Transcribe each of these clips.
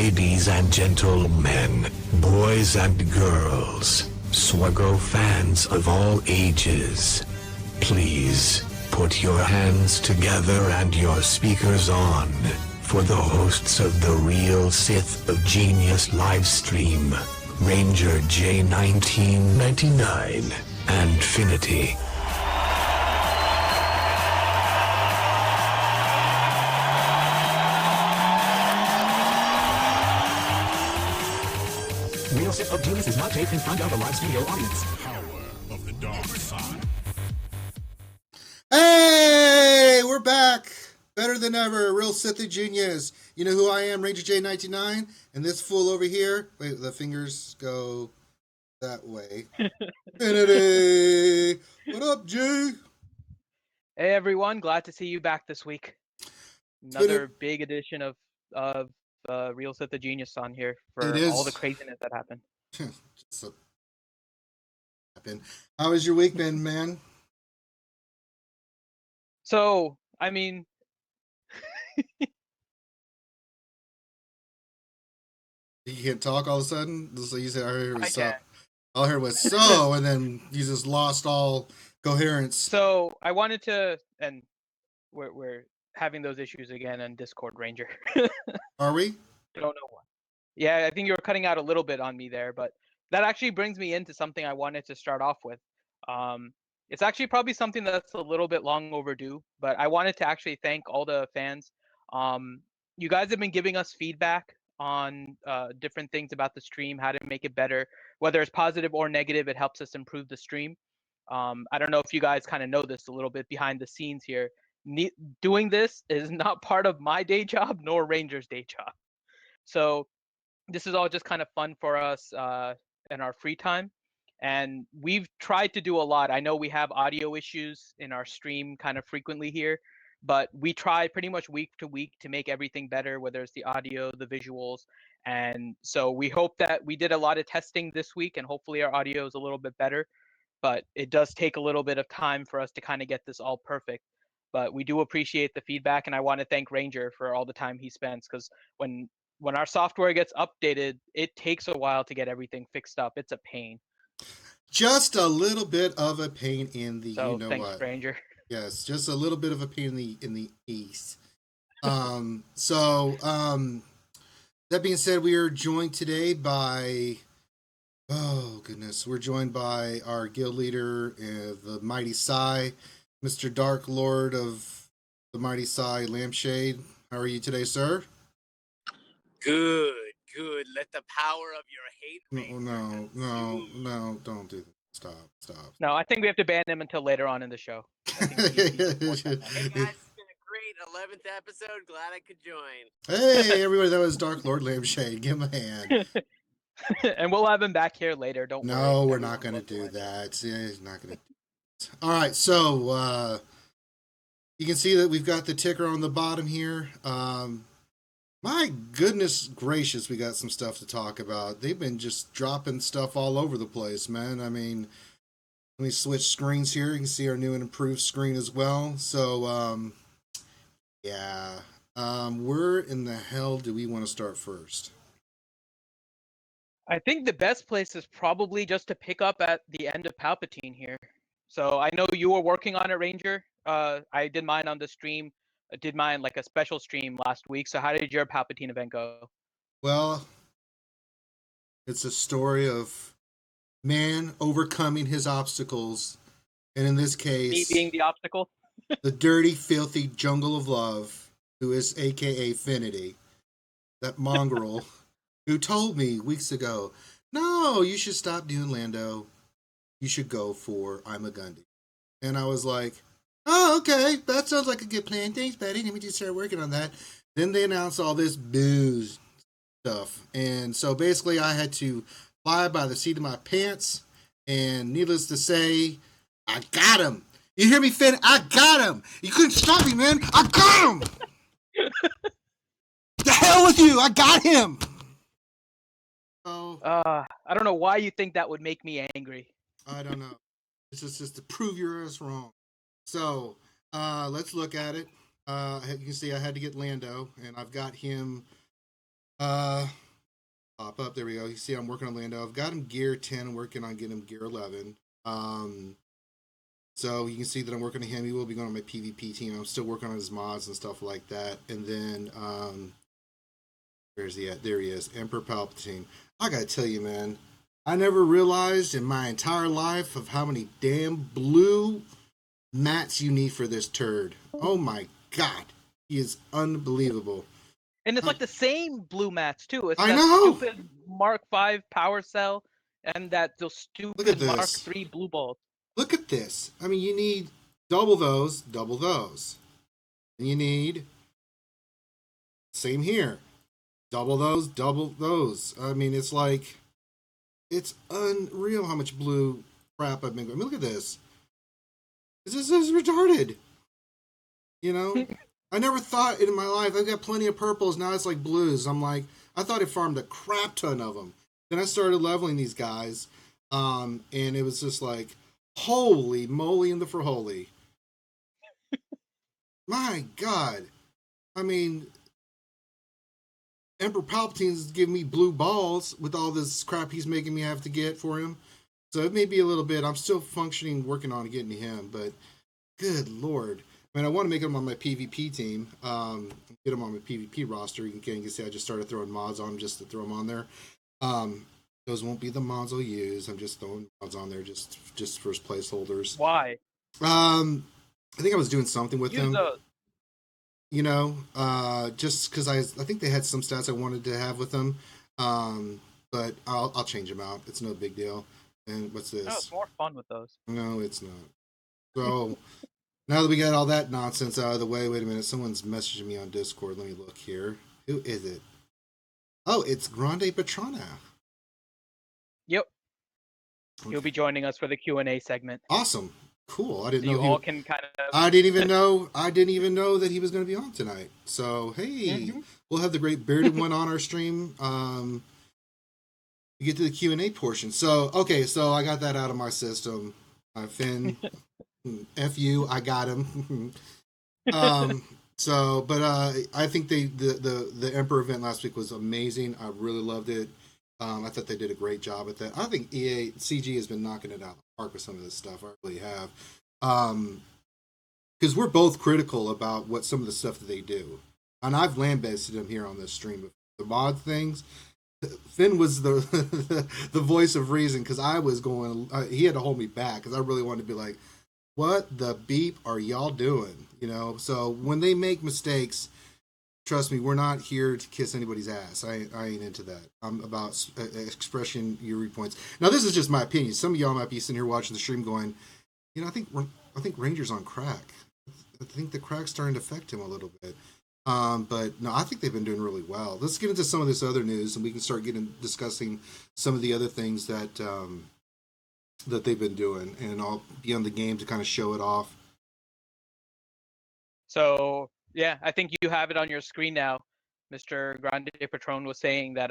Ladies and gentlemen, boys and girls, SWGOH fans of all ages, please put your hands together and your speakers on for the hosts of the Real Sith of Genius livestream, Ranger J 1999 and Finity. Real Sith of Genius is not taped in front of a live studio audience. Power of the dark side. Hey, we're back. Better than ever. Real Sith of Genius. You know who I am, Ranger J99, and this fool over here. Wait, the fingers go that way. Finity. What up, G? Hey everyone, glad to see you back this week. Another big edition of Real Sith of Genius on here for all the craziness that happened. How has your week been, man? So, I mean, you can't talk all of a sudden? So you said, I heard was so, and then you just lost all coherence. So I wanted to, and we're having those issues again on Discord, Ranger. Are we? Don't know why. Yeah, I think you were cutting out a little bit on me there, but that actually brings me into something I wanted to start off with. It's actually probably something that's a little bit long overdue, but I wanted to actually thank all the fans. You guys have been giving us feedback on different things about the stream, how to make it better, whether it's positive or negative. It helps us improve the stream. I don't know if you guys kind of know this a little bit behind the scenes here. Doing this is not part of my day job nor Ranger's day job. So this is all just kind of fun for us in our free time. And we've tried to do a lot. I know we have audio issues in our stream kind of frequently here, but we try pretty much week to week to make everything better, whether it's the audio, the visuals. And so we hope that we did a lot of testing this week and hopefully our audio is a little bit better. But it does take a little bit of time for us to kind of get this all perfect. But we do appreciate the feedback, and I want to thank Ranger for all the time he spends, because when our software gets updated, it takes a while to get everything fixed up. It's a pain. Just a little bit of a pain in the, so you know thanks, what? Ranger. Yes, just a little bit of a pain in the east. That being said, we are joined today by, oh goodness, we're joined by our guild leader, the Mighty Sai, Mr. Dark Lord of the Mighty Sai Lampshade. How are you today, sir? Good. Let the power of your hate. No, don't do that. Stop. No, I think we have to ban him until later on in the show. Hey guys, it's been a great 11th episode. Glad I could join. Hey everybody, that was Dark Lord Lampshade. Give him a hand. And we'll have him back here later. Don't worry. No, we're not going to do that. Yeah, he's not going to. All right, so you can see that we've got the ticker on the bottom here. My goodness gracious, we got some stuff to talk about. They've been just dropping stuff all over the place, man. I mean, let me switch screens here. You can see our new and improved screen as well. So, where in the hell do we want to start first? I think the best place is probably just to pick up at the end of Palpatine here. So I know you were working on it, Ranger. I did mine on the stream. I did mine like a special stream last week. So how did your Palpatine event go? Well, it's a story of man overcoming his obstacles. And in this case, me being the obstacle? The dirty, filthy jungle of love, who is AKA Finity, that mongrel, who told me weeks ago, no, you should stop doing Lando. You should go for I'm a Gundy. And I was like, oh, okay, that sounds like a good plan. Thanks, buddy. Let me just start working on that. Then they announced all this booze stuff. And so basically I had to fly by the seat of my pants. And needless to say, I got him. You hear me, Finn? I got him. You couldn't stop me, man. I got him. The hell with you. I got him. I don't know why you think that would make me angry. I don't know. It's just to prove your ass wrong. So, let's look at it. You can see I had to get Lando, and I've got him Uh, pop up. There we go. You see, I'm working on Lando. I've got him gear 10. I'm working on getting him gear 11. So you can see that I'm working on him. He will be going on my PvP team. I'm still working on his mods and stuff like that. And then, where's he at? There he is. Emperor Palpatine. I gotta tell you, man, I never realized in my entire life of how many damn blue mats you need for this turd. Oh my god. He is unbelievable. And it's like the same blue mats too. It's I that know. stupid Mark V power cell and those stupid Mark this. III blue balls. Look at this. I mean, you need double those, double those. And you need, same here, double those, double those. I mean, it's like, it's unreal how much blue crap I've been going. I mean, look at this. This is retarded. You know? I never thought in my life, I've got plenty of purples, now it's like blues. I'm like, I thought I farmed a crap ton of them. Then I started leveling these guys, and it was just like, holy moly in the for holy. My God. I mean, Emperor Palpatine's giving me blue balls with all this crap he's making me have to get for him. So it may be a little bit, I'm still functioning, working on getting to him, but good Lord. I mean, I want to make him on my PvP team, get him on my PvP roster. You can see I just started throwing mods on him just to throw him on there. Those won't be the mods I'll use. I'm just throwing mods on there just for placeholders. Why? I think I was doing something with Use them. those. You know, just because I think they had some stats I wanted to have with them. But I'll change them out. It's no big deal. And what's this? No, it's more fun with those. No, it's not. So now that we got all that nonsense out of the way, wait a minute. Someone's messaging me on Discord. Let me look here. Who is it? Oh, it's Grande Patrona. Yep. Okay. He'll be joining us for the Q&A segment. Awesome. Cool. I didn't So know you all can kind of. I didn't even know that he was going to be on tonight. So hey, we'll have the great bearded one on our stream. We get to the Q&A portion. So okay, so I got that out of my system. Finn, F you, I got him. So, but I think the Emperor event last week was amazing. I really loved it. I thought they did a great job at that. I think EA CG has been knocking it out of the park with some of this stuff. I really have. Because we're both critical about what some of the stuff that they do. And I've lambasted them here on this stream. The mod things, Finn was the voice of reason, because I was going, he had to hold me back because I really wanted to be like, what the beep are y'all doing? You know, so when they make mistakes, trust me, we're not here to kiss anybody's ass. I ain't into that. I'm about expression your viewpoints. Now, this is just my opinion. Some of y'all might be sitting here watching the stream going, you know, I think Ranger's on crack. I think the crack's starting to affect him a little bit. But no, I think they've been doing really well. Let's get into some of this other news, and we can start discussing some of the other things that that they've been doing, and I'll be on the game to kind of show it off. So yeah, I think you have it on your screen now. Mr. Grande Patron was saying that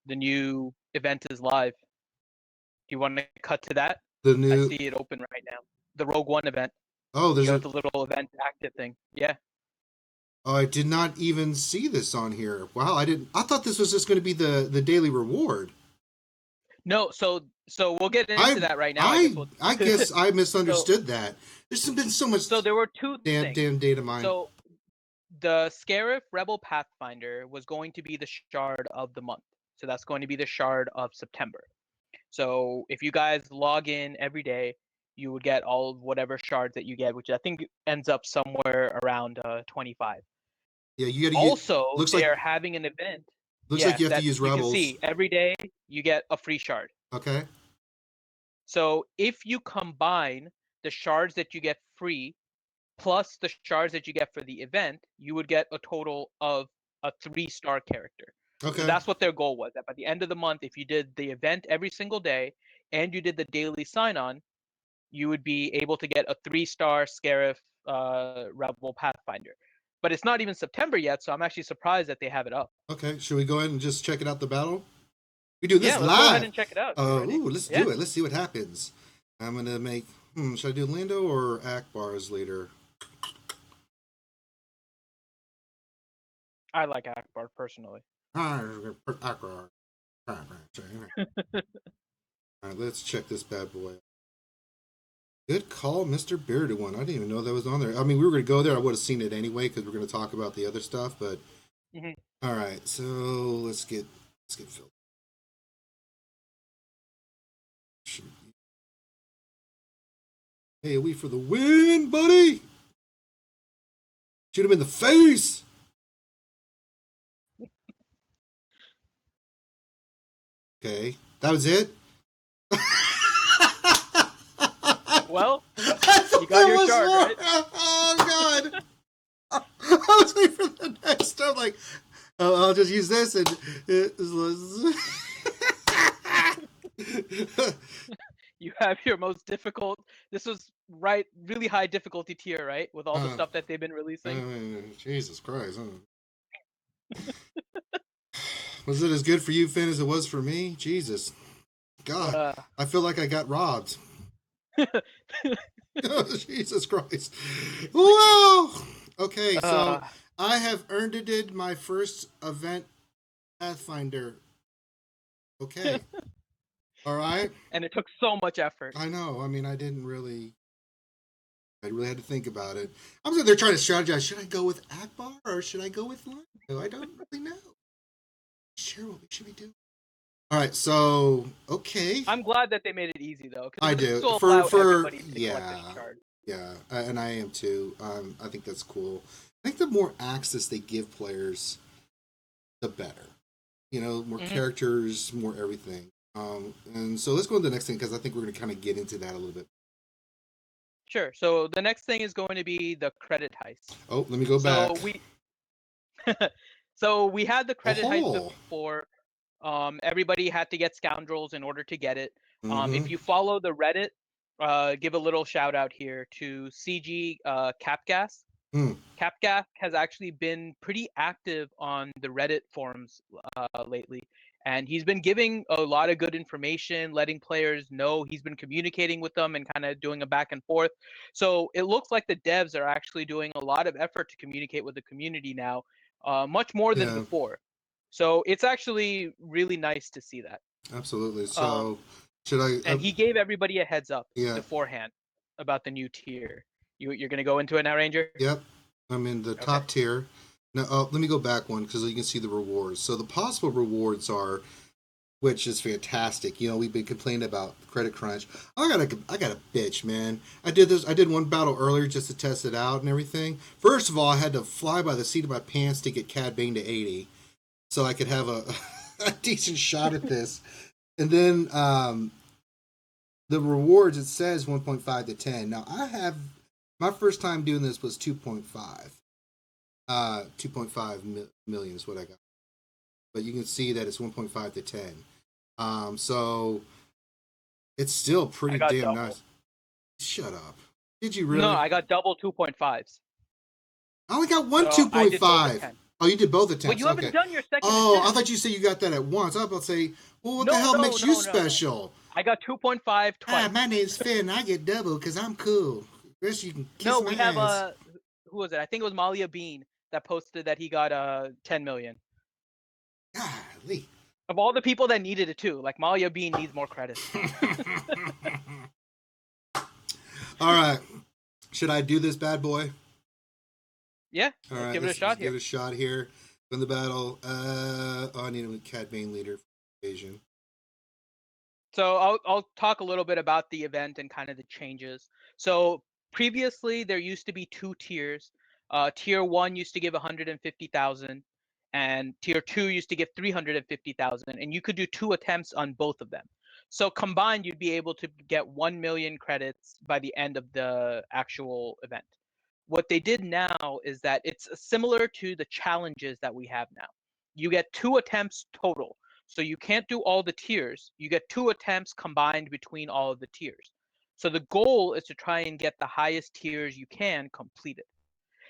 the new event is live. Do you want to cut to that? The new, I see it open right now. The Rogue One event. Oh, there's the little event active thing. Yeah. Oh, I did not even see this on here. Wow, I thought this was just going to be the daily reward. No, so we'll get into that right now. I guess I misunderstood that. There's been so much. So there were two damn data mine. So the Scarif Rebel Pathfinder was going to be the shard of the month. So that's going to be the shard of September. So if you guys log in every day, you would get all of whatever shards that you get, which I think ends up somewhere around 25. Yeah, you got to. Also, they're having an event. Looks like you have to use Rebels. You can see every day you get a free shard. Okay. So if you combine the shards that you get free plus the shards that you get for the event, you would get a total of a 3-star character. Okay. So that's what their goal was. That by the end of the month, if you did the event every single day and you did the daily sign-on, you would be able to get a 3-star Scarif Rebel Pathfinder. But it's not even September yet, so I'm actually surprised that they have it up. Okay, should we go ahead and just check it out, the battle? We do this live. Let's go ahead and check it out. Let's do it. Let's see what happens. I'm going to make, should I do Lando or Akbar as leader? I like Akbar, personally. All right, let's check this bad boy. Good call, Mr. Bearded One. I didn't even know that was on there. I mean, we were going to go there. I would have seen it anyway because we're going to talk about the other stuff. But all right, so let's get Phil. Hey, we for the win, buddy. Shoot him in the face. Okay, that was it. Well, you got your shard, right? Oh God! I was waiting for the next. I'm like, I'll just use this and. You have your most difficult. This was really high difficulty tier, right? With all the stuff that they've been releasing. Jesus Christ! Was it as good for you, Finn, as it was for me? Jesus, God, I feel like I got robbed. Oh, Jesus Christ! Whoa! Okay, so I have earned it my first event Pathfinder. Okay. All right. And it took so much effort. I know. I mean, I really had to think about it. I'm sitting there trying to strategize. Should I go with Akbar or should I go with Lando? I don't really know. Sure, what we should be doing. All right, so okay. I'm glad that they made it easy though. I do. For yeah, and I am too. I think that's cool. I think the more access they give players, the better. You know, more characters, more everything. And so let's go to the next thing because I think we're going to kind of get into that a little bit. Sure. So the next thing is going to be the credit heist. Oh, let me go back. So we had the credit heist before. Everybody had to get scoundrels in order to get it. If you follow the Reddit, give a little shout out here to CG Capgas. Capgas has actually been pretty active on the Reddit forums lately. And he's been giving a lot of good information, letting players know. He's been communicating with them and kind of doing a back and forth. So it looks like the devs are actually doing a lot of effort to communicate with the community now, much more than before. So it's actually really nice to see that. Absolutely. So should I? And he gave everybody a heads up beforehand about the new tier. You're going to go into it now, Ranger? Yep. I'm in the top tier. Now, let me go back one because you can see the rewards. So the possible rewards are, which is fantastic. You know, we've been complaining about credit crunch. I got a bitch, man. I did one battle earlier just to test it out and everything. First of all, I had to fly by the seat of my pants to get Cad Bane to 80, so I could have a decent shot at this. And then the rewards, it says 1.5 to 10. Now my first time doing this was 2.5. 2.5 million is what I got. But you can see that it's 1.5 to 10. So it's still pretty damn nice. Shut up. Did you really? No, I got double 2.5s. I only got one 2.5. Oh, you did both attempts. But you haven't done your second attempt. I thought you said you got that at once. I was about to say, well, what the hell makes you special? I got 2.5 twice. My name's Finn. I get double because I'm cool. Rest you can kiss my ass. Have who was it? I think it was Malia Bean that posted that he got 10 million. Golly. Of all the people that needed it too, like Malia Bean needs more credit. All right. Should I do this bad boy? Yeah. All right. Give it a shot here. Give it a shot here. Win the battle. I need a Cad Bane leader for invasion. So I'll talk a little bit about the event and kind of the changes. So previously there used to be two tiers. Tier 1 used to give 150,000 and tier 2 used to give 350,000, and you could do 2 attempts on both of them. So combined you'd be able to get 1 million credits by the end of the actual event. What they did now is that it's similar to the challenges that we have now. You get 2 attempts total. So you can't do all the tiers. You get 2 attempts combined between all of the tiers. So the goal is to try and get the highest tiers you can completed.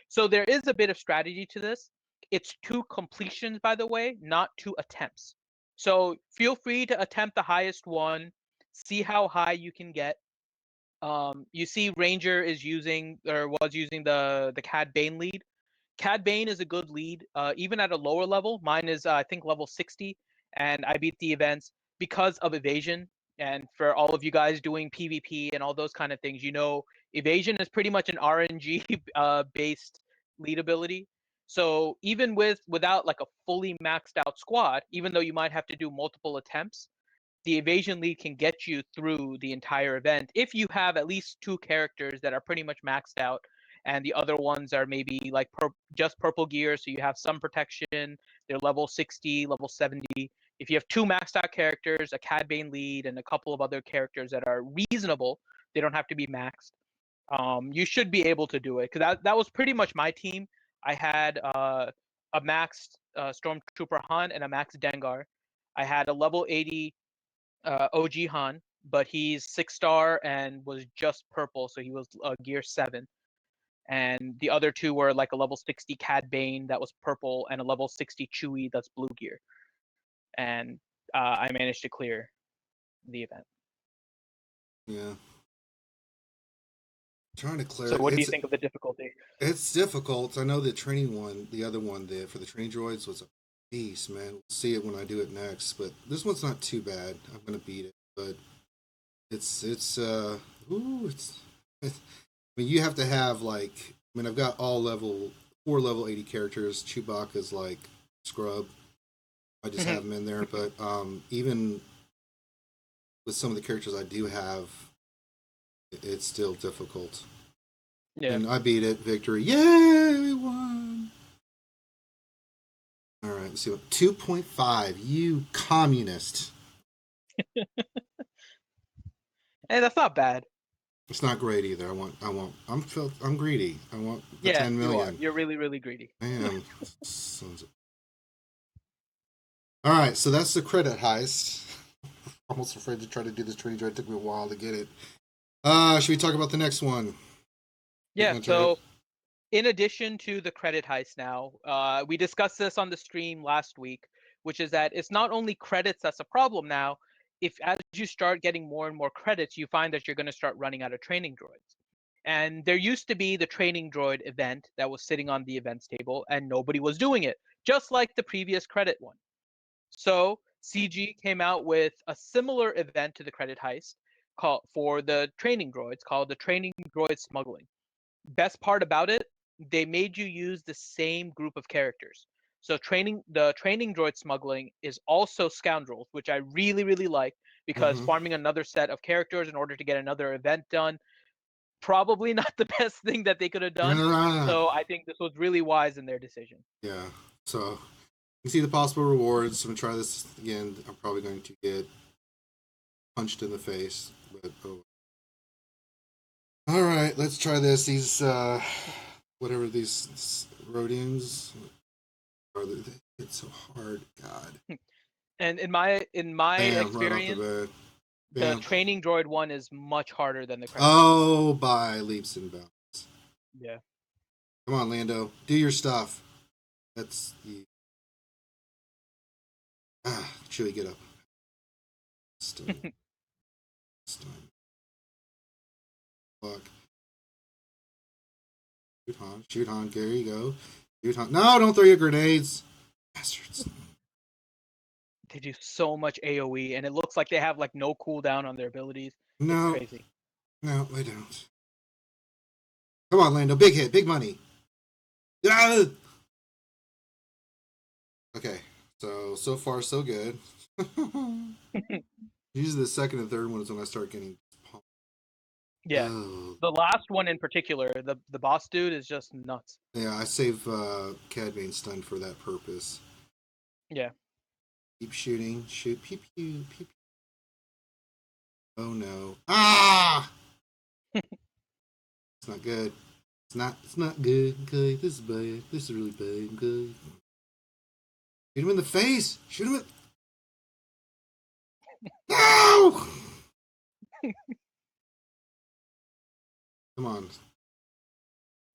So there is a bit of strategy to this. It's 2 completions, by the way, not 2 attempts. So feel free to attempt the highest one, see how high you can get. You see Ranger is using or was using the Cad Bane lead. Cad Bane is a good lead, even at a lower level. Mine is, I think, level 60, and I beat the events because of evasion. And for all of you guys doing PvP and all those kind of things, evasion is pretty much an RNG based lead ability. So even without like a fully maxed out squad, even though you might have to do multiple attempts, the evasion lead can get you through the entire event if you have at least two characters that are pretty much maxed out, and the other ones are maybe like just purple gear, so you have some protection. They're level 60, level 70. If you have two maxed out characters, a Cad Bane lead, and a couple of other characters that are reasonable, they don't have to be maxed. You should be able to do it, because that was pretty much my team. I had a maxed Stormtrooper Han and a maxed Dengar. I had a level 80 OG Han, but he's 6-star and was just purple, so he was gear 7. And the other two were like a level 60 Cad Bane that was purple and a level 60 Chewie that's blue gear. And I managed to clear the event. Yeah. Trying to clear. So what do you think of the difficulty? It's difficult. I know the training one, the other one there for the training droids was a beast, man. We'll see it when I do it next, but this one's not too bad. I'm gonna beat it, but it's I mean, you have to have like, I mean, I've got all four level 80 characters. Chewbacca's like scrub. I just have him in there, but even with some of the characters I do have, it's still difficult. Yeah. And I beat it. Victory. Yay, we won. All right, let's see what 2.5. You communist. Hey, that's not bad. It's not great either. I'm greedy. I want the 10 million. You're really, really greedy. Man, sons of... All right, so that's the credit heist. Almost afraid to try to do this training droid. It took me a while to get it. Should we talk about the next one? Yeah, so in addition to the credit heist now, we discussed this on the stream last week, which is that it's not only credits that's a problem now. If as you start getting more and more credits, you find that you're going to start running out of training droids. And there used to be the training droid event that was sitting on the events table, and nobody was doing it, just like the previous credit one. So CG came out with a similar event to the credit heist for the training droids called the training droid smuggling. Best part about it, they made you use the same group of characters. So the training droid smuggling is also scoundrels, which I really, really like, because farming another set of characters in order to get another event done, probably not the best thing that they could have done. So I think this was really wise in their decision. Yeah. So you see the possible rewards. I'm gonna try this again. I'm probably going to get punched in the face, but all right, let's try this. These whatever these Rhodians are, they hit so hard. God. And in my Bam, experience, right the training droid one is much harder than the credit. Oh, by leaps and bounds. Yeah. Come on, Lando, do your stuff. That's the Chewie, get up. Stun. Fuck. Shoot Han. There you go. Shoot Han. No, don't throw your grenades, bastards. They do so much AOE, and it looks like they have like no cooldown on their abilities. No, it's crazy. No, they don't. Come on, Lando, big hit, big money. Ah! Okay, so far so good. Usually the second and third one is when I start getting pumped. Yeah, the last one in particular, the boss dude is just nuts. Yeah, I save Cad Bane stun for that purpose. Yeah. Keep shooting, shoot, pew pew, pew pew. Oh no! Ah! It's not good. It's not good. Okay, this is bad. This is really bad. Okay. Shoot him in the face. Shoot him in. No! Come on.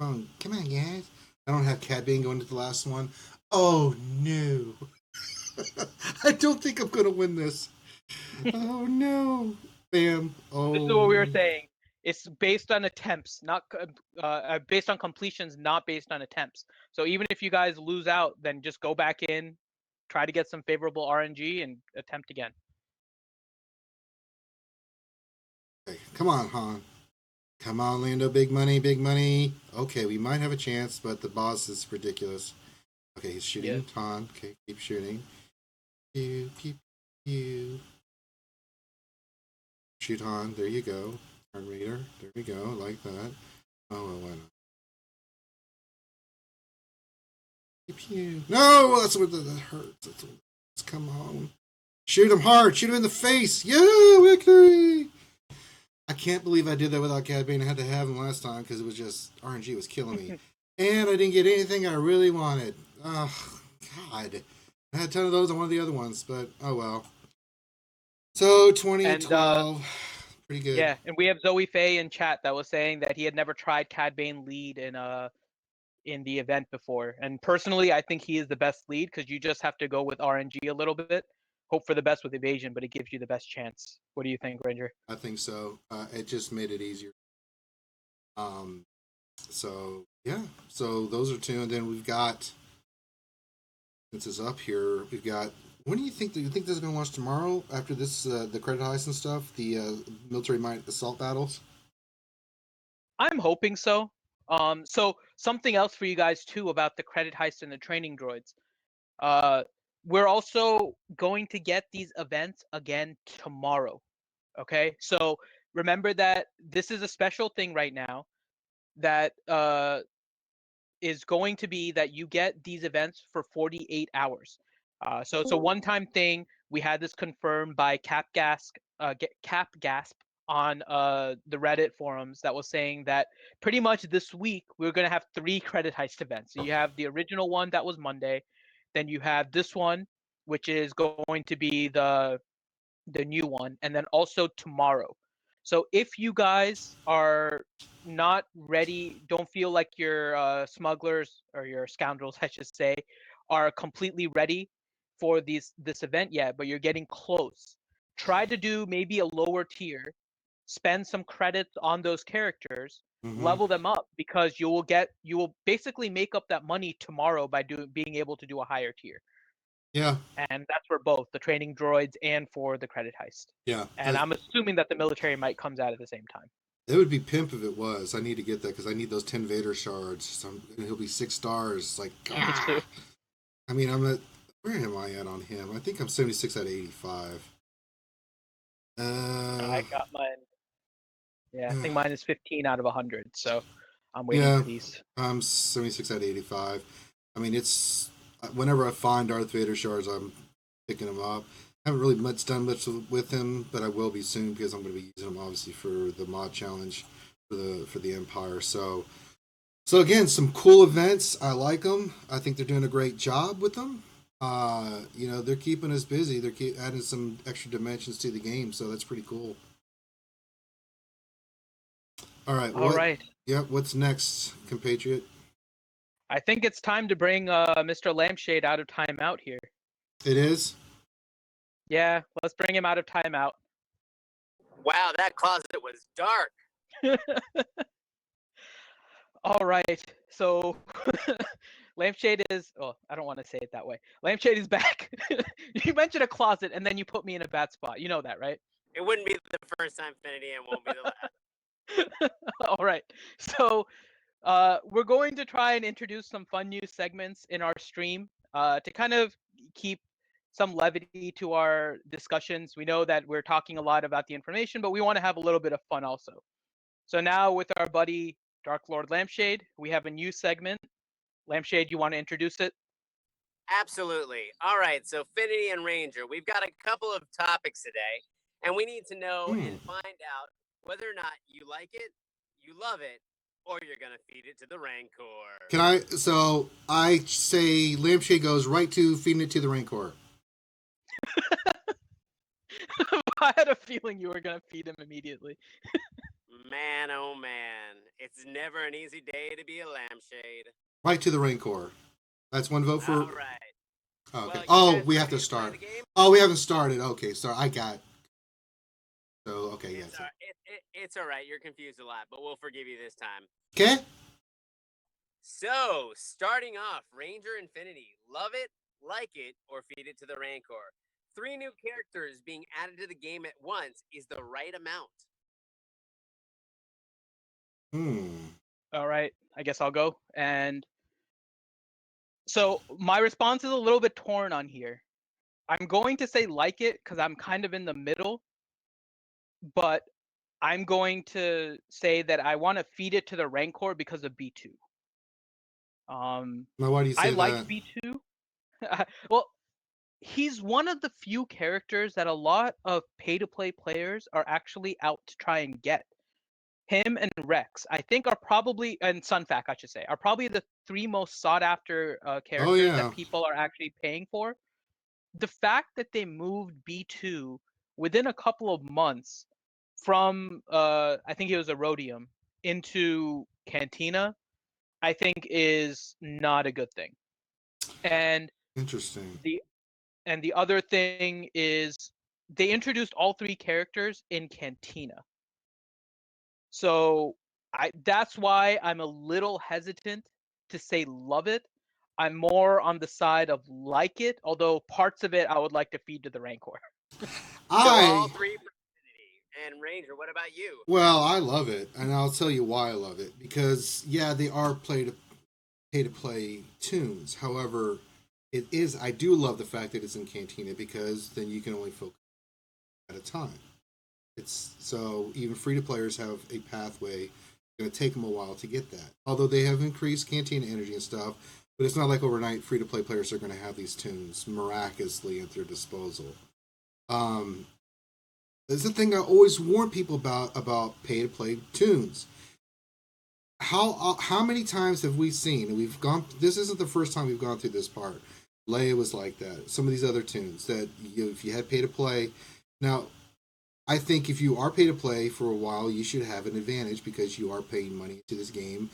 Come on, guys. I don't have Cad Bane going to the last one. Oh no! I don't think I'm gonna win this. Oh no! Bam! Oh. This is what we were saying. It's based on attempts, not based on completions, not based on attempts. So even if you guys lose out, then just go back in, try to get some favorable RNG, and attempt again. Okay, come on, Han. Come on, Lando. Big money, big money. Okay, we might have a chance, but the boss is ridiculous. Okay, he's shooting. Yeah. Han. Okay, keep shooting. Pew, pew, pew. Shoot, Han. There you go. Turn reader. There we go. Like that. Oh, well, why not? Pew, pew. No! That's what that hurts. That's what, come on. Shoot him hard. Shoot him in the face. Yeah, victory! I can't believe I did that without Cad Bane. I had to have him last time because it was just RNG was killing me. And I didn't get anything I really wanted. Oh, God. I had a ton of those on one of the other ones, but oh well. So 2012. Pretty good. Yeah, and we have Zoe Faye in chat that was saying that he had never tried Cad Bane lead in the event before. And personally, I think he is the best lead because you just have to go with RNG a little bit. Hope for the best with evasion, but it gives you the best chance. What do you think, Ranger? I think so. It just made it easier. So yeah. So those are two, and then we've got. Since it's up here, we've got. When do you think? Do you think this is going to launch tomorrow after this? The credit heist and stuff. The military might assault battles. I'm hoping so. So something else for you guys too about the credit heist and the training droids. We're also going to get these events again tomorrow. Okay, so remember that this is a special thing right now that is going to be that you get these events for 48 hours. So it's a one-time thing. We had this confirmed by Cap Gasp on the Reddit forums that was saying that pretty much this week we're going to have 3 credit heist events. So you have the original one that was Monday, then you have this one, which is going to be the new one, and then also tomorrow. So if you guys are not ready, don't feel like your smugglers or your scoundrels, I should say, are completely ready for this event yet, but you're getting close. Try to do maybe a lower tier, spend some credits on those characters, level them up, because you will basically make up that money tomorrow by being able to do a higher tier. Yeah. And that's for both the training droids and for the credit heist. Yeah. And I'm assuming that the military might comes out at the same time. It would be pimp if it was. I need to get that because I need those 10 Vader shards. So he'll be 6 stars. Like, I mean, where am I at on him? I think I'm 76 out of 85. I got mine. Yeah, I think mine is 15 out of 100. So I'm waiting for these. I'm 76 out of 85. I mean, it's whenever I find Darth Vader shards, I'm picking them up. I haven't really done much with him, but I will be soon because I'm going to be using them obviously for the mod challenge for the Empire. So again, some cool events. I like them. I think they're doing a great job with them. They're keeping us busy. They're adding some extra dimensions to the game, so that's pretty cool. All right. All right. Yeah. What's next, compatriot? I think it's time to bring Mr. Lampshade out of timeout here. It is? Yeah, let's bring him out of timeout. Wow, that closet was dark. All right, so Lampshade is... Oh, I don't want to say it that way. Lampshade is back. You mentioned a closet, and then you put me in a bad spot. You know that, right? It wouldn't be the first time, Finity, and won't be the last. All right, so we're going to try and introduce some fun new segments in our stream to kind of keep some levity to our discussions. We know that we're talking a lot about the information, but we want to have a little bit of fun also. So now with our buddy Dark Lord Lampshade, we have a new segment. Lampshade, you want to introduce it? Absolutely. All right, so Finity and Ranger, we've got a couple of topics today, and we need to know and find out whether or not you like it, you love it, or you're going to feed it to the Rancor. So I say Lampshade goes right to feeding it to the Rancor. I had a feeling you were going to feed him immediately. Man, oh man. It's never an easy day to be a Lampshade. Right to the Rancor. That's one vote for... All right. Okay. Well, we have to start. Oh, we haven't started. Okay, sorry. I got... So, okay, It's all right. It's all right. You're confused a lot, but we'll forgive you this time. Okay. So, starting off, Ranger Infinity. Love it, like it, or feed it to the Rancor. 3 new characters being added to the game at once is the right amount. All right, I guess I'll go. And so my response is a little bit torn on here. I'm going to say like it because I'm kind of in the middle, but I'm going to say that I want to feed it to the Rancor because of B2. Now, why do you say I like that? B2. Well, he's one of the few characters that a lot of pay-to-play players are actually out to try and get. Him and Rex, I think, are probably, and Sunfac, I should say, are probably the 3 most sought-after characters that people are actually paying for. The fact that they moved B2 within a couple of months from, I think it was a Rhodium, into Cantina, I think is not a good thing. And Interesting. the other thing is they introduced all 3 characters in Cantina. So that's why I'm a little hesitant to say love it. I'm more on the side of like it, although parts of it I would like to feed to the Rancor. So all 3 for Infinity. And Ranger, what about you? Well, I love it, and I'll tell you why I love it. Because yeah, they are pay to play tunes. However, I do love the fact that it's in Cantina because then you can only focus at a time. It's so even free to players have a pathway. It's going to take them a while to get that. Although they have increased Cantina energy and stuff, but it's not like overnight free to play players are going to have these tunes miraculously at their disposal. That's the thing I always warn people about pay to play tunes. How many times have we seen, and we've gone, this isn't the first time we've gone through this part. Leia was like that. Some of these other tunes that if you had pay to play. Now, I think if you are pay to play for a while, you should have an advantage because you are paying money to this game.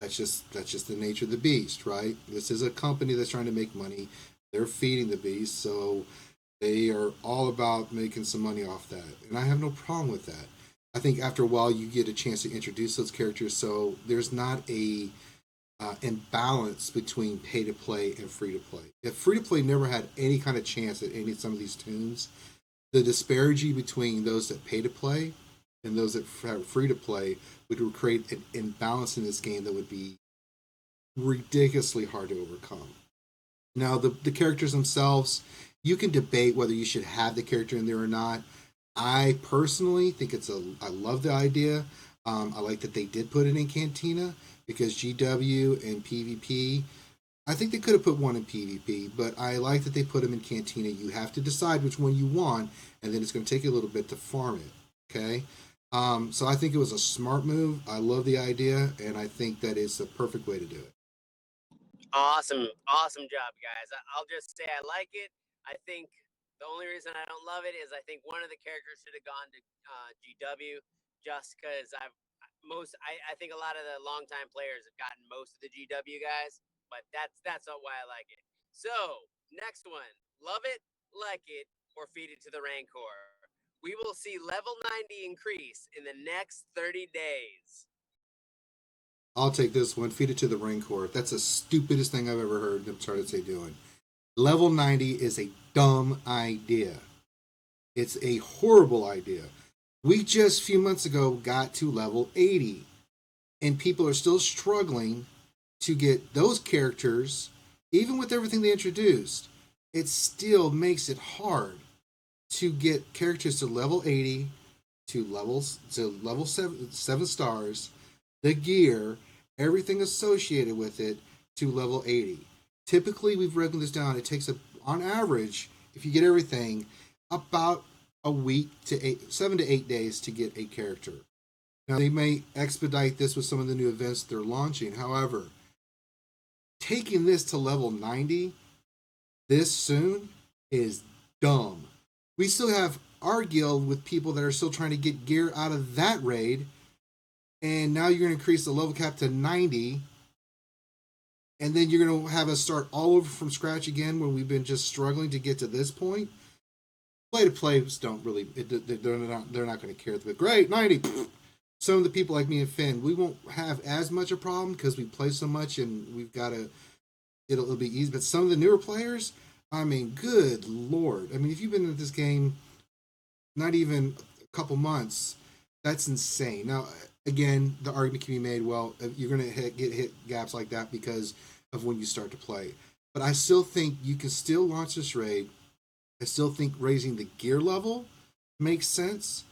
That's just the nature of the beast, right? This is a company that's trying to make money. They're feeding the beast, so they are all about making some money off that. And I have no problem with that. I think after a while you get a chance to introduce those characters, so there's not a imbalance between pay to play and free to play. If free to play never had any kind of chance at any of some of these tunes, the disparity between those that pay to play and those that are free to play would create an imbalance in this game that would be ridiculously hard to overcome. Now, the characters themselves, you can debate whether you should have the character in there or not. I personally think I love the idea. I like that they did put it in Cantina because GW and PvP, I think they could have put one in PvP, but I like that they put them in Cantina. You have to decide which one you want, and then it's going to take you a little bit to farm it. Okay? So I think it was a smart move. I love the idea, and I think that is the perfect way to do it. Awesome job, guys. I'll just say I like it. I think the only reason I don't love it is I think one of the characters should have gone to GW, just because I think a lot of the longtime players have gotten most of the GW guys, but that's not why I like it. So next one, love it, like it, or feed it to the Rancor. We will see level 90 increase in the next 30 days. I'll take this one. Feed it to the Rancor. That's the stupidest thing I've ever heard them try to say doing. Level 90 is a dumb idea. It's a horrible idea. We just a few months ago got to level 80, and people are still struggling to get those characters, even with everything they introduced. It still makes it hard to get characters to level 80, to level 7 stars, the gear, everything associated with it to level 80. Typically, we've broken this down. It takes, on average, if you get everything, about a week to 7 to 8 days to get a character. Now, they may expedite this with some of the new events they're launching. However, taking this to level 90 this soon is dumb. We still have our guild with people that are still trying to get gear out of that raid, and now you're going to increase the level cap to 90, and then you're going to have us start all over from scratch again when we've been just struggling to get to this point. Play-to-plays don't really. They're not going to care. But great 90. Some of the people like me and Finn, we won't have as much a problem because we play so much and we've got to. It'll be easy. But some of the newer players, I mean, good lord. I mean, if you've been in this game not even a couple months, that's insane. Now, again, the argument can be made, well, you're going to get hit gaps like that because of when you start to play. But I still think you can still launch this raid. I still think raising the gear level makes sense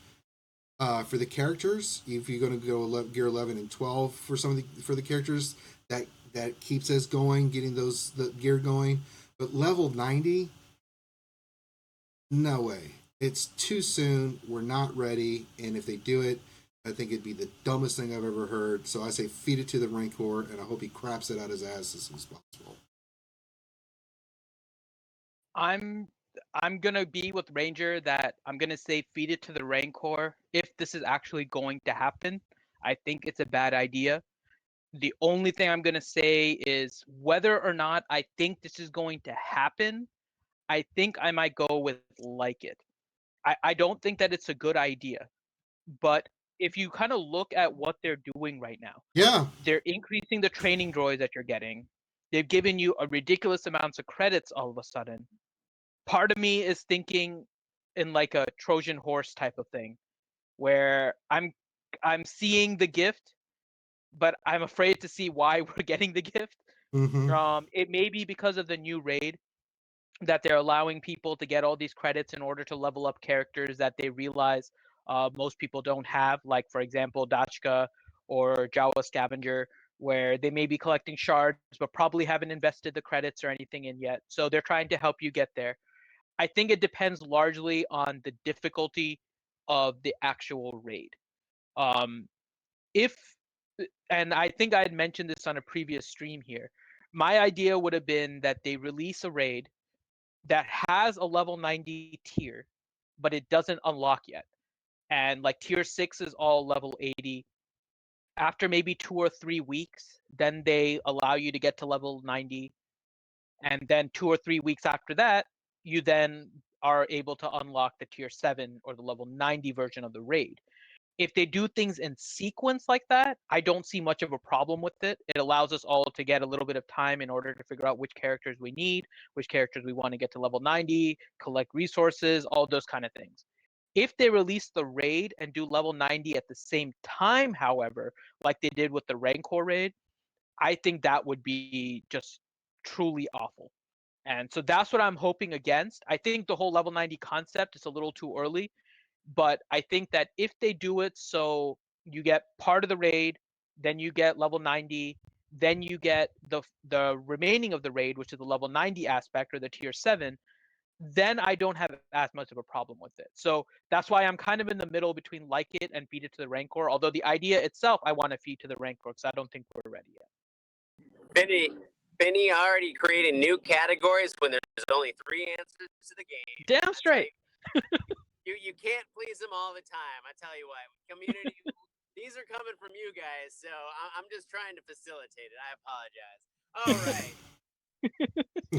for the characters. If you're going to go gear 11 and 12 for for the characters, that keeps us going, getting the gear going. But level 90, no way. It's too soon. We're not ready. And if they do it, I think it'd be the dumbest thing I've ever heard. So I say feed it to the Rancor, and I hope he craps it out his ass as soon as possible. I'm gonna be with Ranger that I'm gonna say feed it to the Rancor if this is actually going to happen. I think it's a bad idea. The only thing I'm gonna say is whether or not I think this is going to happen, I think I might go with like it. I don't think that it's a good idea, but if you kind of look at what they're doing right now, Yeah. they're increasing the training droids that you're getting. They've given you a ridiculous amounts of credits all of a sudden. Part of me is thinking in like a Trojan horse type of thing, where I'm seeing the gift, but I'm afraid to see why we're getting the gift. Mm-hmm. It may be because of the new raid that they're allowing people to get all these credits in order to level up characters that they realize most people don't have, like for example Dachka or Jawa Scavenger, where they may be collecting shards but probably haven't invested the credits or anything in yet. So they're trying to help you get there. I think it depends largely on the difficulty of the actual raid. Um, if and I think I had mentioned this on a previous stream here. My idea would have been that they release a raid that has a level 90 tier, but it doesn't unlock yet. And like tier 6 is all level 80. After maybe 2 or 3 weeks, then they allow you to get to level 90. And then 2 or 3 weeks after that, you then are able to unlock the tier 7 or the level 90 version of the raid. If they do things in sequence like that, I don't see much of a problem with it. It allows us all to get a little bit of time in order to figure out which characters we need, which characters we want to get to level 90, collect resources, all those kind of things. If they release the raid and do level 90 at the same time, however, like they did with the Rancor raid, I think that would be just truly awful. And so that's what I'm hoping against. I think the whole level 90 concept is a little too early, but I think that if they do it so you get part of the raid, then you get level 90, then you get the remaining of the raid, which is the level 90 aspect or the tier 7, then I don't have as much of a problem with it. So that's why I'm kind of in the middle between like it and feed it to the Rancor. Although the idea itself, I want to feed to the Rancor because I don't think we're ready yet. Benny already created new categories when there's only 3 answers to the game. Damn straight. You can't please them all the time. I tell you what, community, these are coming from you guys, so I'm just trying to facilitate it. I apologize. All right.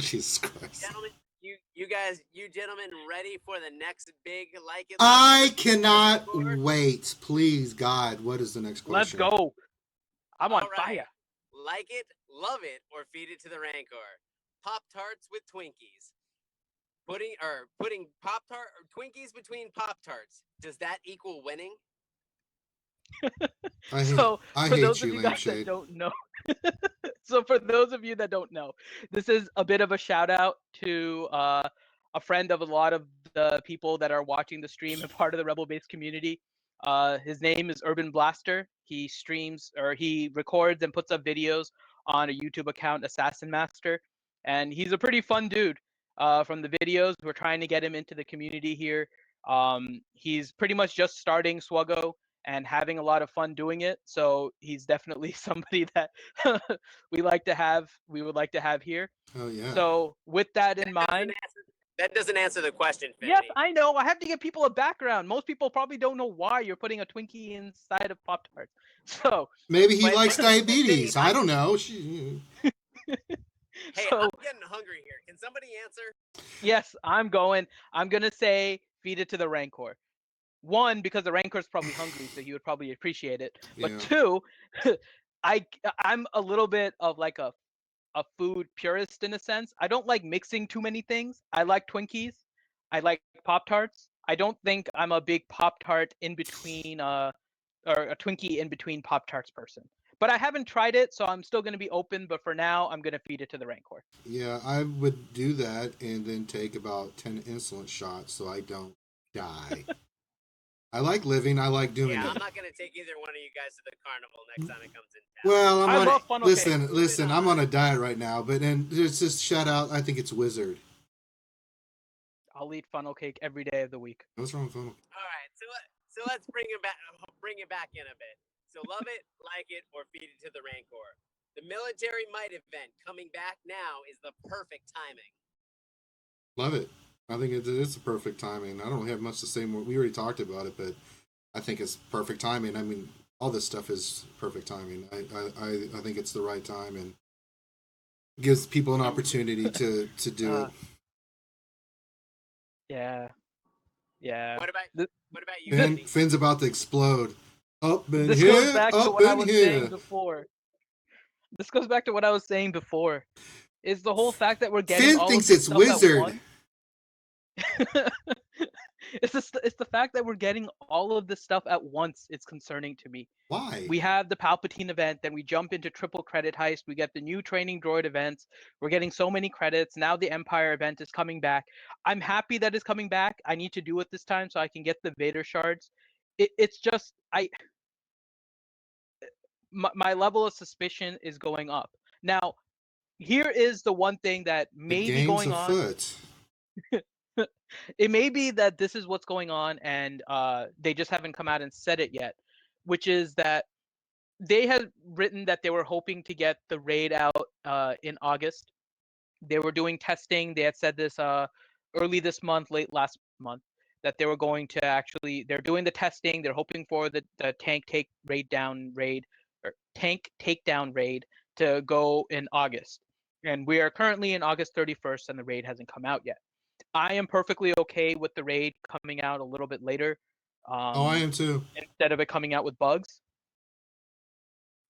Jesus Christ. Gentlemen, you gentlemen ready for the next big like it? I cannot wait. Please, God, what is the next question? Let's go. I'm on fire. Like it, love it, or feed it to the Rancor. Pop-Tarts with Twinkies. Putting Pop-Tart or Twinkies between Pop-Tarts. Does that equal winning? I hate those you, of you guys that don't know. So for those of you that don't know, this is a bit of a shout out to a friend of a lot of the people that are watching the stream and part of the Rebel Base community. His name is Urban Blaster. He streams or he records and puts up videos on a YouTube account, Assassin Master, and he's a pretty fun dude. From the videos, we're trying to get him into the community here. He's pretty much just starting SWGOH and having a lot of fun doing it. So he's definitely somebody that we would like to have here. Oh yeah. So with that in mind, that doesn't answer the question, Finny. Yes, I know. I have to give people a background. Most people probably don't know why you're putting a Twinkie inside of Pop-Tarts. So maybe he likes diabetes. I don't know. Hey, So I'm getting hungry here. Can somebody answer? yes, I'm gonna say feed it to the rancor. One, because the rancor's probably hungry, so he would probably appreciate it. But Yeah. two, I'm a little bit of like a food purist in a sense. I don't like mixing too many things. I like Twinkies. I like Pop Tarts. I don't think I'm a big Pop Tart in between or a Twinkie in between Pop Tarts person. But I haven't tried it, so I'm still gonna be open. But for now, I'm gonna feed it to the rancor. Yeah, I would do that and then take about 10 insulin shots so I don't die. I like living. I like doing Yeah, it. I'm not gonna take either one of you guys to the carnival next time it comes in town. Well, I'm I on. love funnel cake. Listen. I'm on a diet right now, but then there's just shout out. I think it's Wizard. I'll eat funnel cake every day of the week. What's wrong with him? All right, so let's bring it back in a bit. So love it, like it, or feed it to the rancor. The military might event coming back now is the perfect timing. Love it. I think it's a perfect timing. I don't have much to say more. We already talked about it, but I think it's perfect timing. I mean, all this stuff is perfect timing. I think it's the right time and gives people an opportunity to do it. Yeah. What about you? Finn, Vinny? Finn's about to explode. Up in This here, goes back to up what I in was here. saying before. This goes back to what I was saying before. Is the whole fact that we're getting Finn all thinks of this it's stuff Wizard. at once. It's the fact that we're getting all of this stuff at once. It's concerning to me. Why? We have the Palpatine event, then we jump into triple credit heist. We get the new training droid events. We're getting so many credits. Now the Empire event is coming back. I'm happy that it's coming back. I need to do it this time so I can get the Vader shards. It's just my level of suspicion is going up. Now, here is the one thing that The may be game's going on. afoot. It may be that this is what's going on and they just haven't come out and said it yet, which is that they had written that they were hoping to get the raid out in August. They were doing testing. They had said this early this month, late last month, that they were going to they're doing the testing. They're hoping for the tank takedown raid to go in August. And we are currently in August 31st and the raid hasn't come out yet. I am perfectly okay with the raid coming out a little bit later. I am too. Instead of it coming out with bugs.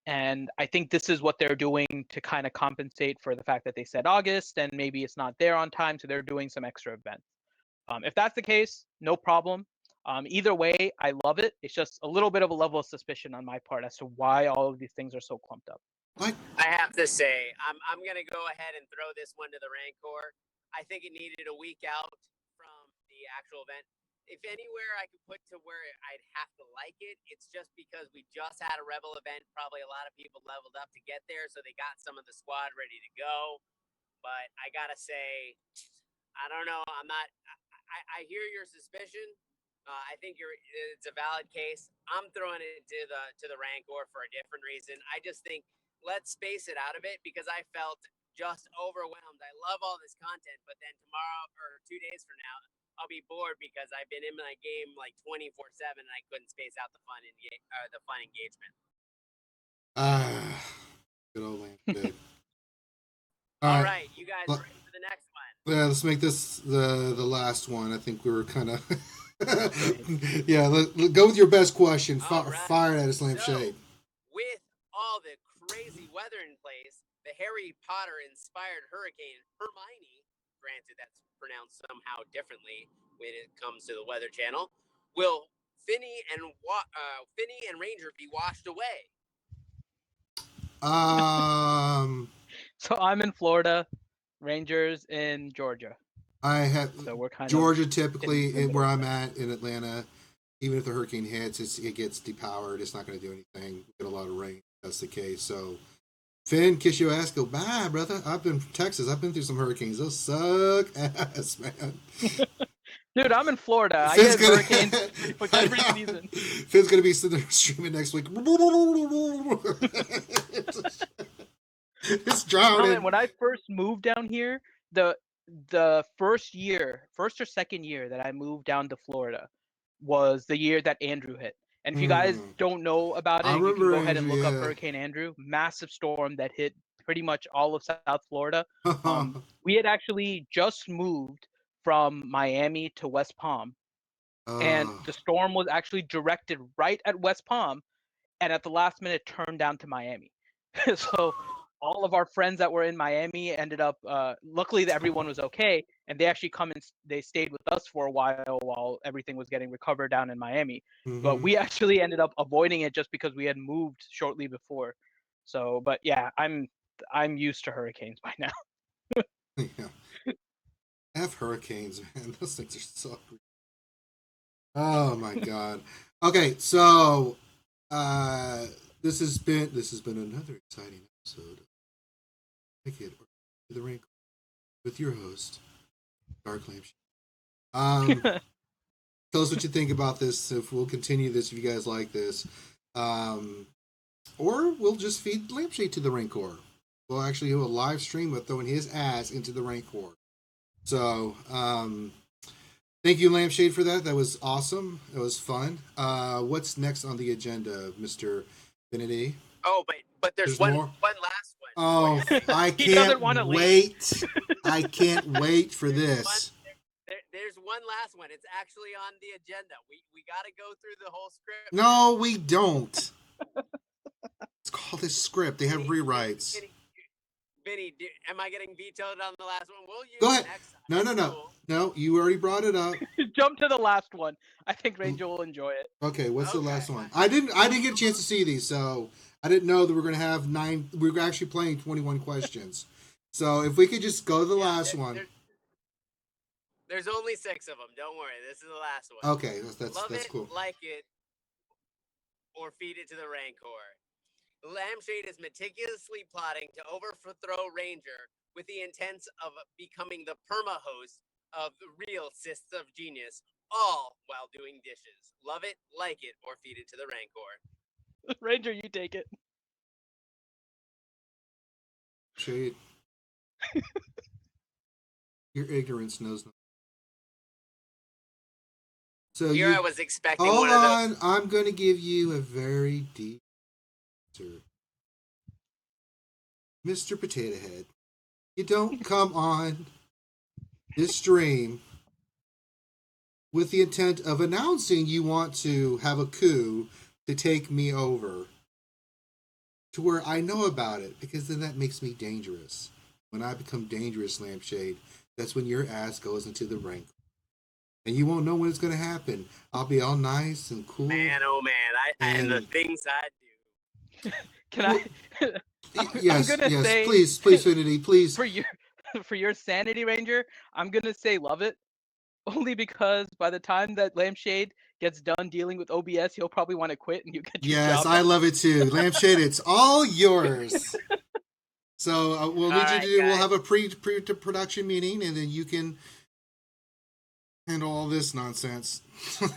And I think this is what they're doing to kind of compensate for the fact that they said August and maybe it's not there on time, so they're doing some extra events. If that's the case, no problem. Either way, I love it. It's just a little bit of a level of suspicion on my part as to why all of these things are so clumped up. Like, I have to say, I'm gonna go ahead and throw this one to the rancor. I think it needed a week out from the actual event. If anywhere I could put to where I'd have to like it, it's just because we just had a Rebel event. Probably a lot of people leveled up to get there, so they got some of the squad ready to go. But I gotta say, I don't know. I'm not. I hear your suspicion. I think it's a valid case. I'm throwing it to the rancor for a different reason. I just think let's space it out a bit because I felt just overwhelmed. I love all this content, but then tomorrow or 2 days from now, I'll be bored because I've been in my game like 24/7 and I couldn't space out the fun engagement. good old land. All right, you guys ready for the next one? Yeah, let's make this the last one. I think we were kind of yeah. Let go with your best question. Fire at us, lampshade. With all the crazy weather in place, the Harry Potter inspired hurricane Hermione, granted that's pronounced somehow differently when it comes to the Weather Channel, will Finny and Ranger be washed away? So I'm in Florida, Rangers in Georgia. I have so we're kind Georgia of typically where I'm at in Atlanta. Even if the hurricane hits, it gets depowered. It's not going to do anything. We get a lot of rain. That's the case. So, Finn, kiss your ass. Go bye, brother. I've been from Texas. I've been through some hurricanes. Those suck ass, man. Dude, I'm in Florida. I get hurricanes every season. Finn's gonna be sitting there streaming next week. It's drowning. Man, when I first moved down here, the first or second year that I moved down to Florida was the year that Andrew hit. And if you guys don't know about it, you can go ahead and look up Hurricane Andrew. Massive storm that hit pretty much all of South Florida. We had actually just moved from Miami to West Palm, and the storm was actually directed right at West Palm, and at the last minute turned down to Miami. So all of our friends that were in Miami ended up, luckily that everyone was okay, and they actually they stayed with us for a while everything was getting recovered down in Miami. But we actually ended up avoiding it just because we had moved shortly before. So, but yeah, I'm used to hurricanes by now. Yeah. I have hurricanes, man. Those things are so. Oh my god. Okay, so this has been another exciting episode of Pick It or the Rancor with your host, Dark Lampshade. Tell us what you think about this. If we'll continue this, if you guys like this, or we'll just feed Lampshade to the Rancor. We'll actually do a live stream of throwing his ass into the Rancor. So, thank you, Lampshade, for that. That was awesome. It was fun. What's next on the agenda, Mr. Finity? Oh, but there's one last one. Oh, I can't wait. I can't wait for this. There's one last one. It's actually on the agenda. We got to go through the whole script. No, we don't. It's called a script. They have rewrites. Vinny, am I getting vetoed on the last one? Will you? Go ahead. Next time? No, you already brought it up. Jump to the last one. I think Ranger will enjoy it. Okay, what's the last one? I didn't get a chance to see these, so I didn't know that we're gonna have 9. We were actually playing 21 questions. So if we could just go to the last one. There's only 6 of them. Don't worry. This is the last one. Okay, that's cool. Like it, or feed it to the Rancor. Lampshade is meticulously plotting to overthrow Ranger with the intent of becoming the perma-host of the real Cysts of Genius, all while doing dishes. Love it, like it, or feed it to the Rancor. Ranger, you take it. Shade. Your ignorance knows nothing. So I was expecting hold one of on, those. I'm going to give you a very deep answer. Mr. Potato Head, you don't come on this stream with the intent of announcing you want to have a coup to take me over to where I know about it, because then that makes me dangerous. When I become dangerous, Lampshade, that's when your ass goes into the rank. And you won't know when it's going to happen. I'll be all nice and cool. Man, oh man, and the things I do. Can I? Yes, say, please, Finity, please. For your sanity, Ranger, I'm gonna say love it, only because by the time that Lampshade gets done dealing with OBS, he'll probably want to quit, and you get your job. Yes, I love it too, Lampshade. It's all yours. So we'll need you to do. We'll have a pre-production meeting, and then you can handle all this nonsense. God,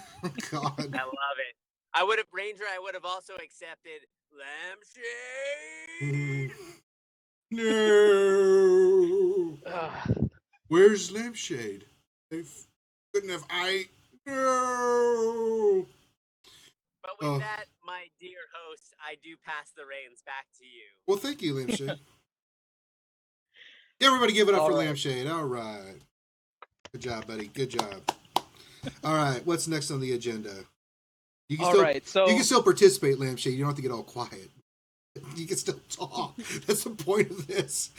I love it. I would have also accepted Lampshade. No. Where's Lampshade? They couldn't have. No. But with that, my dear host, I do pass the reins back to you. Well, thank you, Lampshade. Everybody give it up for right. Lampshade. All right. Good job, buddy. Good job. All right. What's next on the agenda? You can you can still participate, Lampshade. You don't have to get all quiet. You can still talk. That's the point of this.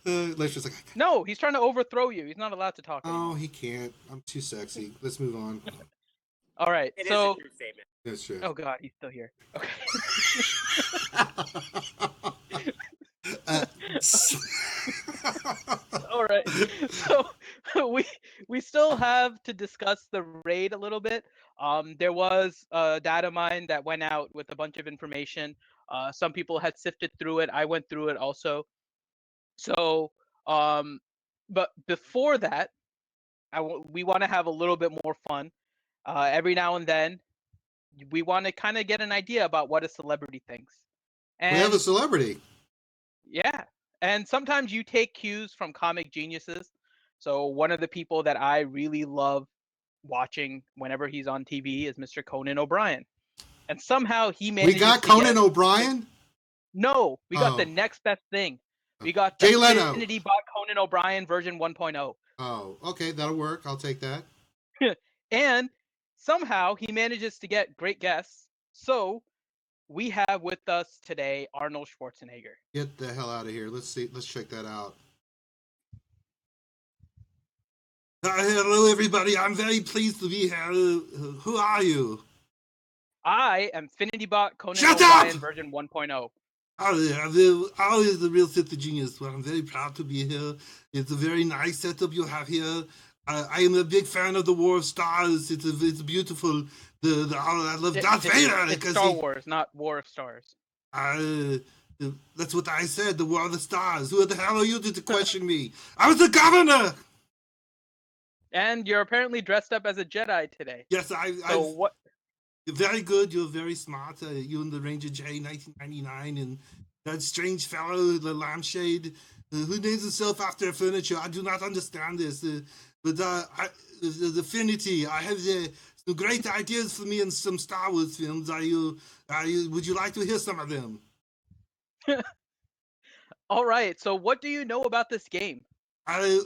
Lampshade's like, no, he's trying to overthrow you. He's not allowed to talk anymore. Oh, he can't. I'm too sexy. Let's move on. All right. It is a true statement. That's true. Oh God, he's still here. Okay. All right. So we still have to discuss the raid a little bit. There was a data mine that went out with a bunch of information. Some people had sifted through it. I went through it also. So, but before that, we want to have a little bit more fun. Every now and then, we want to kind of get an idea about what a celebrity thinks. And we have a celebrity. Yeah. And sometimes you take cues from comic geniuses. So one of the people that I really love watching whenever he's on TV is Mr. Conan O'Brien. And somehow he manages We got Conan O'Brien? No, we got the next best thing. We got the Jay Leno. Infinity Bot Conan O'Brien version 1.0. Oh, okay, that'll work. I'll take that. And somehow he manages to get great guests. So we have with us today Arnold Schwarzenegger. Get the hell out of here. Let's see. Let's check that out. Hello, everybody. I'm very pleased to be here. Who are you? I am Finitybot Conan Shut O'Brien up! version 1.0. How is the real Sith Genius? Well, I'm very proud to be here. It's a very nice setup you have here. I am a big fan of the War of Stars. It's beautiful. I love Darth Vader. It's Star Wars, not War of Stars. That's what I said. The War of the Stars. Who the hell are you to question me? I was the governor. And you're apparently dressed up as a Jedi today. Yes, what? You're very good. You're very smart. You and the Ranger J, 1999, and that strange fellow, the lampshade, who names himself after furniture. I do not understand this. But the Affinity, I have some great ideas for me in some Star Wars films. Would you like to hear some of them? All right. So what do you know about this game? Well,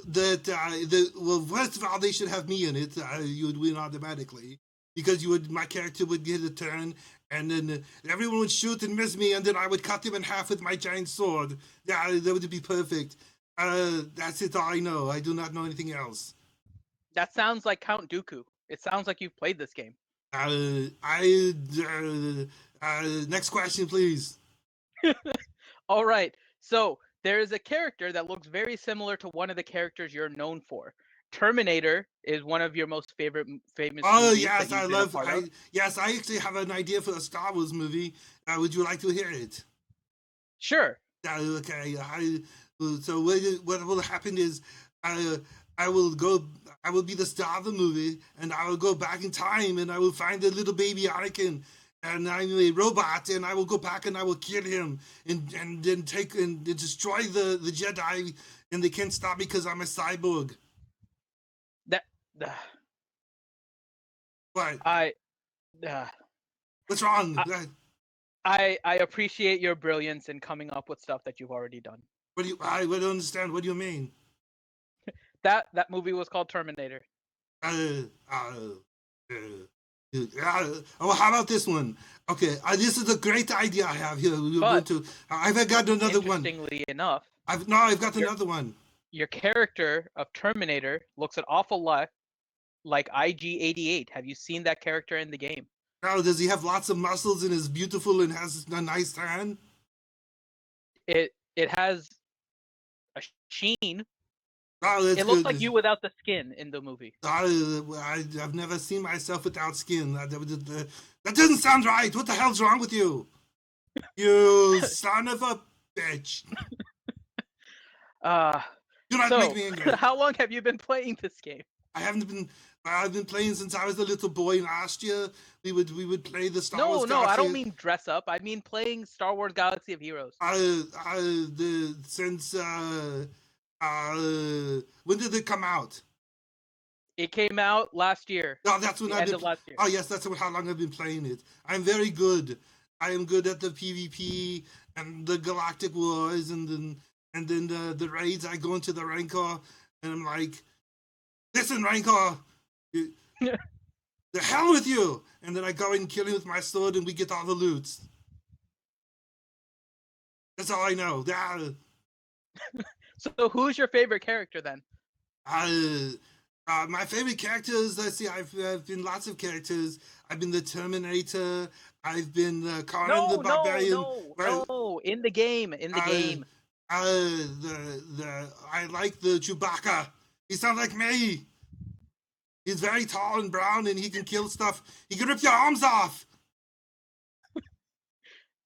first of all, they should have me in it. You would win automatically because my character would get a turn, and then everyone would shoot and miss me, and then I would cut them in half with my giant sword. Yeah, that would be perfect. That's it. All I know. I do not know anything else. That sounds like Count Dooku. It sounds like you've played this game. Next question, please. All right. So there is a character that looks very similar to one of the characters you're known for. Terminator is one of your most famous. Oh movies yes, that I you've been a love. part of. Yes, I actually have an idea for a Star Wars movie. Would you like to hear it? Sure. Okay. So what will happen is, I will be the star of the movie, and I will go back in time, and I will find the little baby Anakin, and I'm a robot, and I will go back and I will kill him, and then take and destroy the Jedi, and they can't stop me because I'm a cyborg. What? What's wrong? I appreciate your brilliance in coming up with stuff that you've already done. I don't understand. What do you mean? That movie was called Terminator. Oh, how about this one? Okay, this is a great idea I have here. I've got another one. Interestingly enough, I've got another one. Your character of Terminator looks an awful lot like IG-88. Have you seen that character in the game? Now, does he have lots of muscles and is beautiful and has a nice tan? It has a sheen. Oh, it looks like you without the skin in the movie. I've never seen myself without skin. That doesn't sound right. What the hell's wrong with you? You son of a bitch. Do not make me angry. How long have you been playing this game? I've been playing since I was a little boy. Last year, we would play the Star Wars Galaxy. No, I don't mean dress up. I mean playing Star Wars Galaxy of Heroes. When did it come out? It came out last year. Oh, that's when I've been. Last year. Oh, yes, that's how long I've been playing it. I'm very good. I am good at the PvP and the Galactic Wars, and then the raids. I go into the rancor, and I'm like, "Listen, rancor, the hell with you!" And then I go and kill him with my sword, and we get all the loot. That's all I know. So who's your favorite character then? My favorite characters, let's see, I've been lots of characters. I've been the Terminator. I've been Conan the Barbarian. No, in the game. I like the Chewbacca. He sounds like me. He's very tall and brown, and he can kill stuff. He can rip your arms off.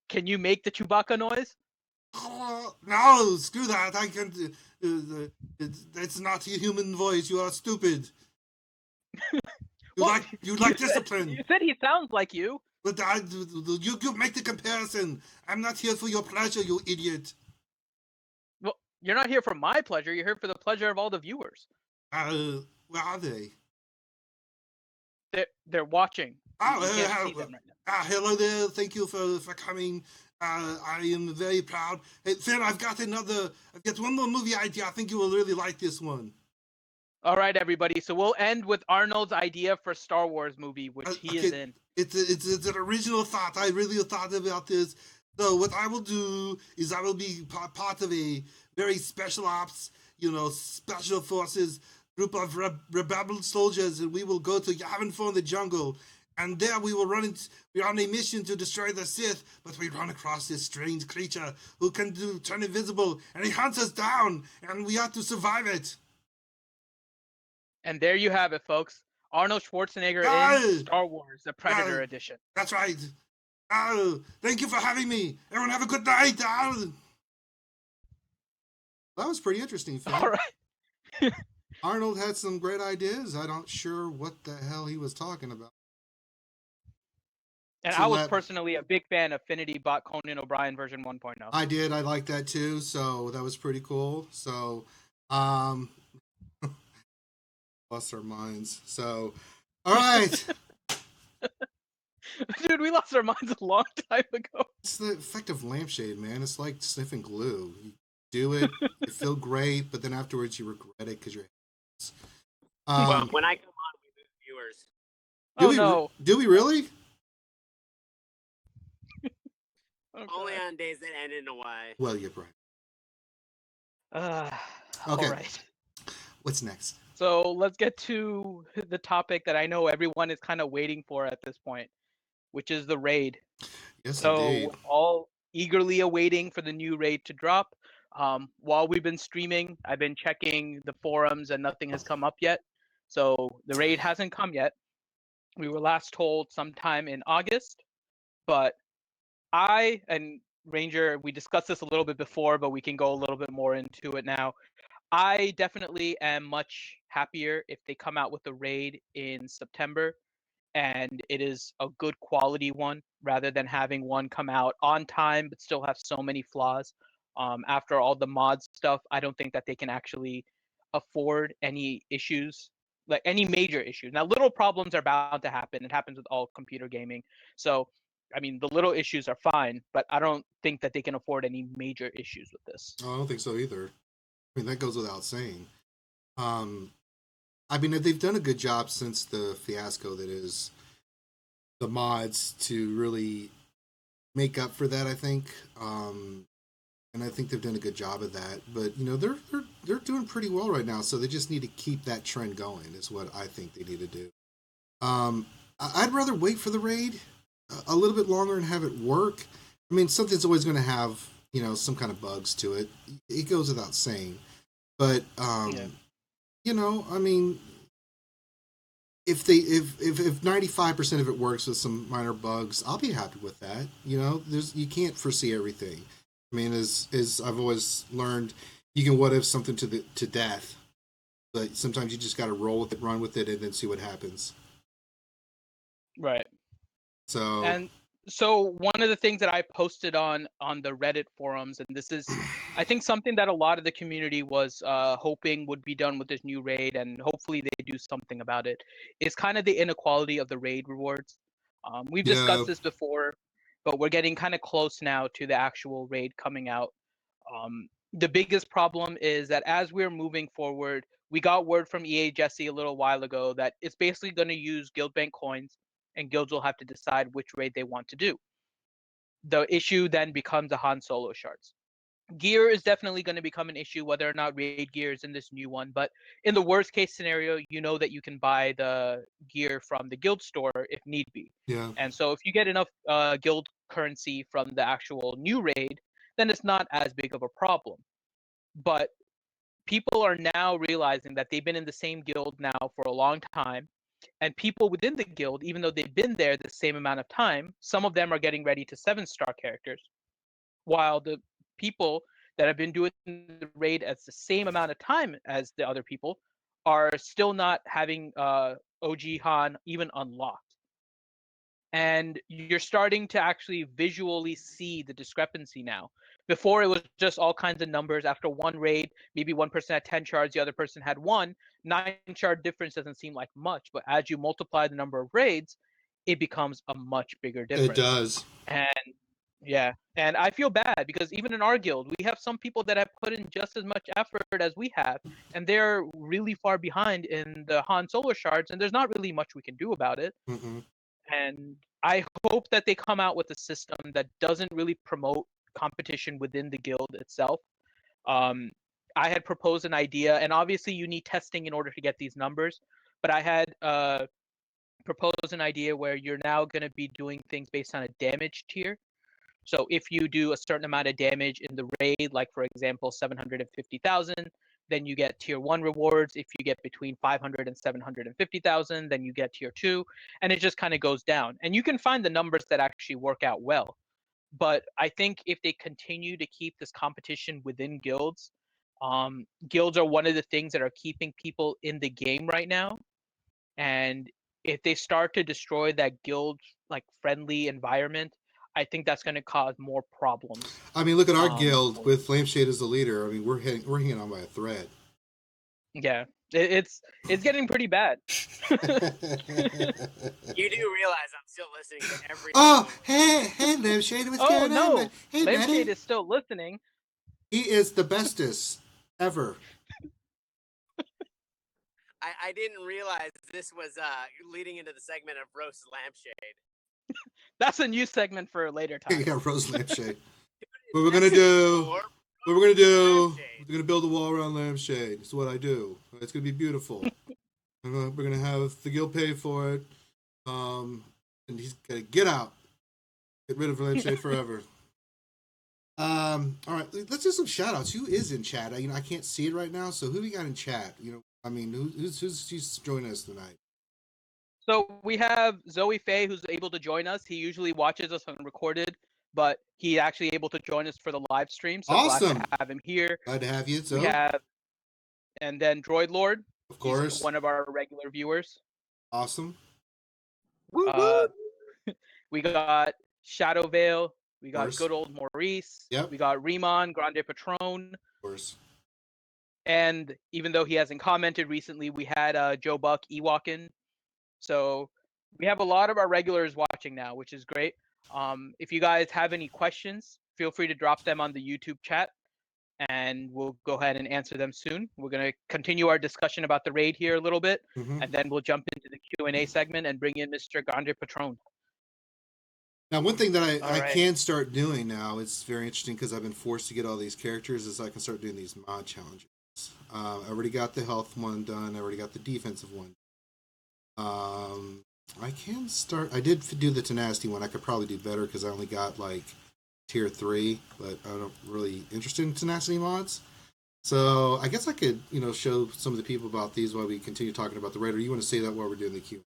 Can you make the Chewbacca noise? No, screw that. I can't. It's not a human voice. You are stupid. You like discipline. You said he sounds like you. But you make the comparison. I'm not here for your pleasure, you idiot. Well, you're not here for my pleasure. You're here for the pleasure of all the viewers. Where are they? They're watching. You can't see them right now. Hello there. Thank you for coming. I am very proud. Hey, Finn, I've got one more movie idea. I think you will really like this one. All right, everybody. So we'll end with Arnold's idea for Star Wars movie, which he is in. It's an original thought. I really thought about this. So what I will do is I will be part of a very special ops, special forces group of rebel soldiers, and we will go to Yavin 4 in the jungle. And there we will we're on a mission to destroy the Sith, but we run across this strange creature who can turn invisible, and he hunts us down, and we have to survive it. And there you have it, folks. Arnold Schwarzenegger in Star Wars, the Predator edition. That's right. Thank you for having me. Everyone have a good night. That was pretty interesting, Phil. All right. Arnold had some great ideas. I'm not sure what the hell he was talking about. And I was personally a big fan of Affinity Bot Conan O'Brien version 1.0. I did. I liked that too. So that was pretty cool. So, lost our minds. So, all right. Dude, we lost our minds a long time ago. It's the effect of lampshade, man. It's like sniffing glue. You do it, you feel great, but then afterwards you regret it because you're. Well, when I come on, we lose viewers. Do we really? Okay. Only on days that end in a Y. Well, you're right. Okay. All right. What's next? So let's get to the topic that I know everyone is kind of waiting for at this point, which is the raid. Yes, so indeed. All eagerly awaiting for the new raid to drop. While we've been streaming, I've been checking the forums and nothing has come up yet. So the raid hasn't come yet. We were last told sometime in August, but I and Ranger, we discussed this a little bit before, but we can go a little bit more into it now. I definitely am much happier if they come out with a raid in September and it is a good quality one rather than having one come out on time but still have so many flaws. After all the mod stuff, I don't think that they can actually afford any issues, like any major issues. Now, little problems are bound to happen. It happens with all computer gaming. So, I mean, the little issues are fine, but I don't think that they can afford any major issues with this. Oh, I don't think so either. I mean, that goes without saying. I mean, they've done a good job since the fiasco that is the mods to really make up for that, I think. And I think they've done a good job of that. But they're doing pretty well right now, so they just need to keep that trend going. Is what I think they need to do. I'd rather wait for the raid a little bit longer and have it work. I mean, something's always going to have some kind of bugs to it. It goes without saying. But I mean, if 95% of it works with some minor bugs, I'll be happy with that. You can't foresee everything. I mean, as I've always learned, you can what if something to death, but sometimes you just got to roll with it, run with it, and then see what happens. Right. So one of the things that I posted on the Reddit forums, and this is, I think, something that a lot of the community was hoping would be done with this new raid, and hopefully they do something about it, is kind of the inequality of the raid rewards. We've discussed this before, but we're getting kind of close now to the actual raid coming out. The biggest problem is that as we're moving forward, we got word from EA Jesse a little while ago that it's basically going to use guild bank coins, and guilds will have to decide which raid they want to do. The issue then becomes the Han Solo shards. Gear is definitely going to become an issue, whether or not raid gear is in this new one. But in the worst case scenario, that you can buy the gear from the guild store if need be. Yeah. And so if you get enough guild currency from the actual new raid, then it's not as big of a problem. But people are now realizing that they've been in the same guild now for a long time. And people within the guild, even though they've been there the same amount of time, some of them are getting ready to 7-star characters, while the people that have been doing the raid as the same amount of time as the other people are still not having OG Han even unlocked. And you're starting to actually visually see the discrepancy now. Before, it was just all kinds of numbers. After one raid, maybe one person had 10 shards, the other person had 1. 9 shard difference doesn't seem like much, but as you multiply the number of raids, it becomes a much bigger It difference. does. And yeah, and I feel bad because even in our guild, we have some people that have put in just as much effort as we have, and they're really far behind in the Han Solo shards, and there's not really much we can do about it. Mm-mm. And I hope that they come out with a system that doesn't really promote competition within the guild itself. Um, I had proposed an idea, and obviously you need testing in order to get these numbers, but I had proposed an idea where you're now going to be doing things based on a damage tier. So if you do a certain amount of damage in the raid, like for example 750,000, then you get tier 1 rewards. If you get between 500 and 750,000, then you get tier 2, and it just kind of goes down. And you can find the numbers that actually work out well. But I think if they continue to keep this competition within guilds, guilds are one of the things that are keeping people in the game right now. And if they start to destroy that guild like friendly environment, I think that's going to cause more problems. I mean, look at our Um, guild with Flameshade as the leader. I mean, we're hanging on by a thread. Yeah, it's getting pretty bad. You do realize I'm still listening to every. Oh, hey, Flameshade, what's Oh going on? no, Hey, Lampshade buddy. is still listening. He is the bestest ever. I didn't realize this was leading into the segment of roast lampshade. That's a new segment for a later time. Yeah, Rose Lampshade. What we're gonna do? What we're gonna do? We're gonna build a wall around Lampshade. It's what I do. It's gonna be beautiful. We're gonna have the guild pay for it. And he's gonna get out. Get rid of Lampshade forever. All right, let's do some shout outs. Who is in chat? I can't see it right now. So who we got in chat? I mean, who's joining us tonight? So we have Zoe Faye, who's able to join us. He usually watches us unrecorded, but he's actually able to join us for the live stream. So Awesome. glad to have him here. Glad to have you. So We have, and then Droid Lord, of course, he's one of our regular viewers. Awesome. We got Shadow Veil. We got course. good old Maurice. Yep. We got Riemann, Grande Patron. Of course. And even though he hasn't commented recently, we had Joe Buck Ewokin. So we have a lot of our regulars watching now, which is great. If you guys have any questions, feel free to drop them on the YouTube chat, and we'll go ahead and answer them soon. We're going to continue our discussion about the raid here a little bit, and then we'll jump into the Q&A segment and bring in Mr. Grande Patron. Now, one thing that I right. can start doing now, it's very interesting because I've been forced to get all these characters, is I can start doing these mod challenges. I already got the health one done. I already got the defensive one. I can start. I did do the tenacity one. I could probably do better because I only got like tier 3, but I'm not really interested in tenacity mods. So I guess I could, show some of the people about these while we continue talking about the raid. Or you want to say that while we're doing the Q?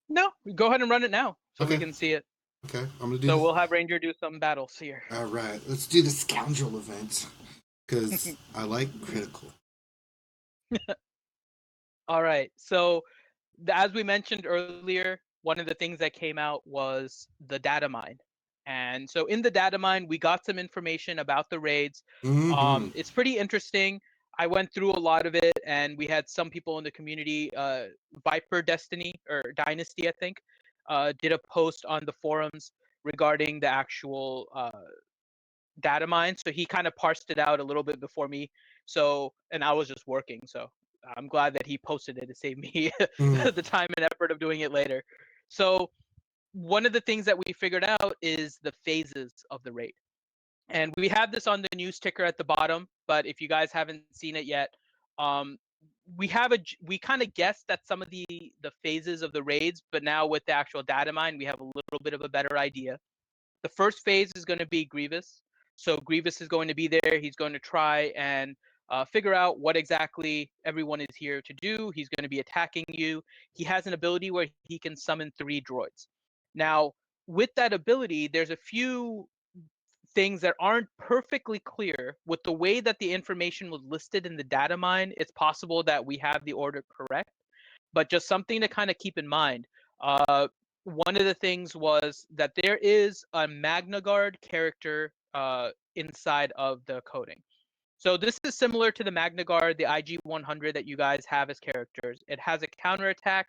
No, go ahead and run it now so Okay. we can see it. Okay, I'm gonna do. So we'll have Ranger do some battles here. All right, let's do the scoundrel event because I like critical. All right. So as we mentioned earlier, one of the things that came out was the data mine. And so in the data mine, we got some information about the raids. Mm-hmm. It's pretty interesting. I went through a lot of it, and we had some people in the community, Viper Destiny or Dynasty, I think, did a post on the forums regarding the actual data mine. So he kind of parsed it out a little bit before me. So, and I was just working. So I'm glad that he posted it to save me the time and effort of doing it later. So one of the things that we figured out is the phases of the raid. And we have this on the news ticker at the bottom, but if you guys haven't seen it yet, we kind of guessed at some of the phases of the raids, but now with the actual data mine, we have a little bit of a better idea. The first phase is going to be Grievous. So Grievous is going to be there. He's going to try and figure out what exactly everyone is here to do. He's going to be attacking you. He has an ability where he can summon 3 droids. Now, with that ability, there's a few things that aren't perfectly clear. With the way that the information was listed in the data mine, it's possible that we have the order correct, but just something to kind of keep in mind. One of the things was that there is a Magna Guard character inside of the coding. So this is similar to the Magna Guard, the IG-100 that you guys have as characters. It has a counterattack,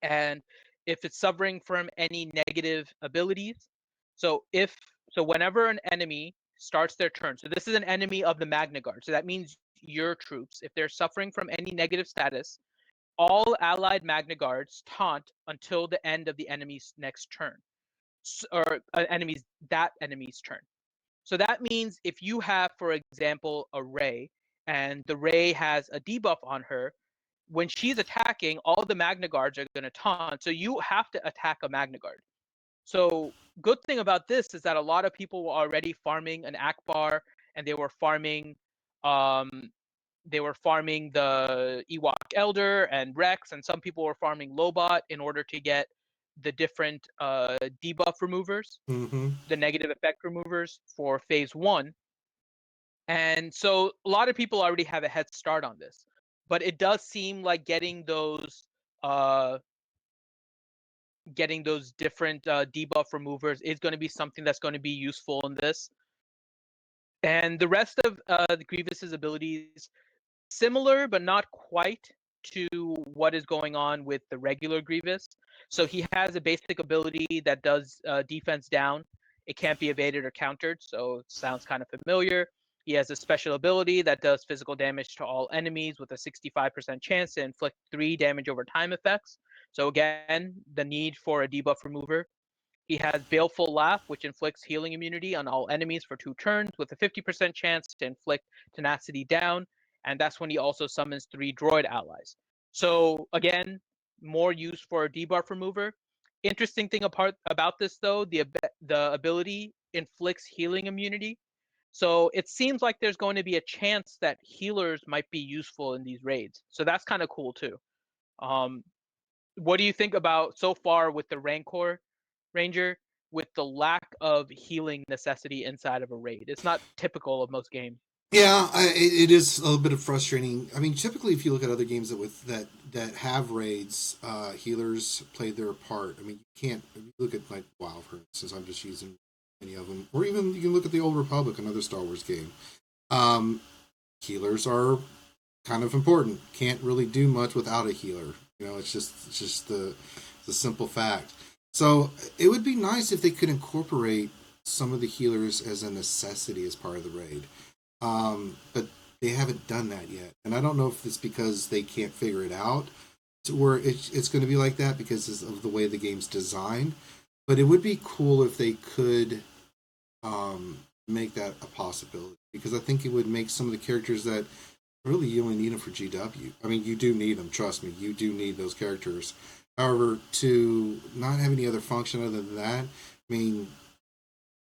and if it's suffering from any negative abilities. So whenever an enemy starts their turn, so this is an enemy of the Magna Guard, so that means your troops, if they're suffering from any negative status, all allied Magna Guards taunt until the end of the enemy's next turn, or that enemy's turn. So that means if you have, for example, a Rey, and the Rey has a debuff on her, when she's attacking, all the Magna Guards are going to taunt, so you have to attack a Magna Guard. So good thing about this is that a lot of people were already farming an Akbar, and they were farming the Ewok Elder and Rex, and some people were farming Lobot in order to get the different debuff removers, the negative effect removers for phase 1. And so a lot of people already have a head start on this. But it does seem like getting those different debuff removers is going to be something that's going to be useful in this. And the rest of the Grievous's abilities, similar but not quite to what is going on with the regular Grievous. So he has a basic ability that does defense down. It can't be evaded or countered, so it sounds kind of familiar. He has a special ability that does physical damage to all enemies with a 65% chance to inflict 3 damage over time effects. So again, the need for a debuff remover. He has Baleful Laugh, which inflicts healing immunity on all enemies for 2 turns with a 50% chance to inflict tenacity down, and that's when he also summons 3 droid allies. So again, more use for a debuff remover. Interesting thing about this though, the ability inflicts healing immunity. So it seems like there's going to be a chance that healers might be useful in these raids. So that's kind of cool too. What do you think about so far with the Rancor Ranger, with the lack of healing necessity inside of a raid? It's not typical of most games. Yeah, it is a little bit of frustrating. I mean, typically, if you look at other games that have raids, healers play their part. I mean, you can't if you look at like WoW, for instance. I'm just using any of them, or even you can look at the Old Republic, another Star Wars game. Healers are kind of important. Can't really do much without a healer. You know, it's just the simple fact. So it would be nice if they could incorporate some of the healers as a necessity as part of the raid. But they haven't done that yet, and I don't know if it's because they can't figure it out to where it's going to be like that because of the way the game's designed. But it would be cool if they could make that a possibility, because I think it would make some of the characters that really you only need them for GW. I mean, you do need them. Trust me, you do need those characters. However, to not have any other function other than that, I mean,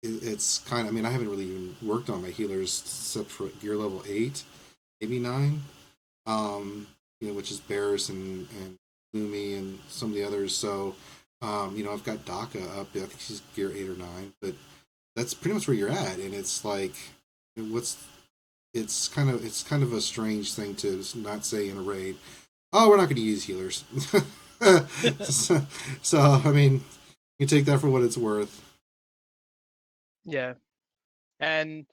it's kind of, I mean, I haven't really even worked on my healers except for gear level 8, maybe 9, you know, which is Barris and Lumi and some of the others. So, you know, I've got Daka up, I think she's gear 8 or 9, but that's pretty much where you're at. And it's like, it's kind of a strange thing to not say in a raid, oh, we're not going to use healers. so, I mean, you take that for what it's worth. Yeah. And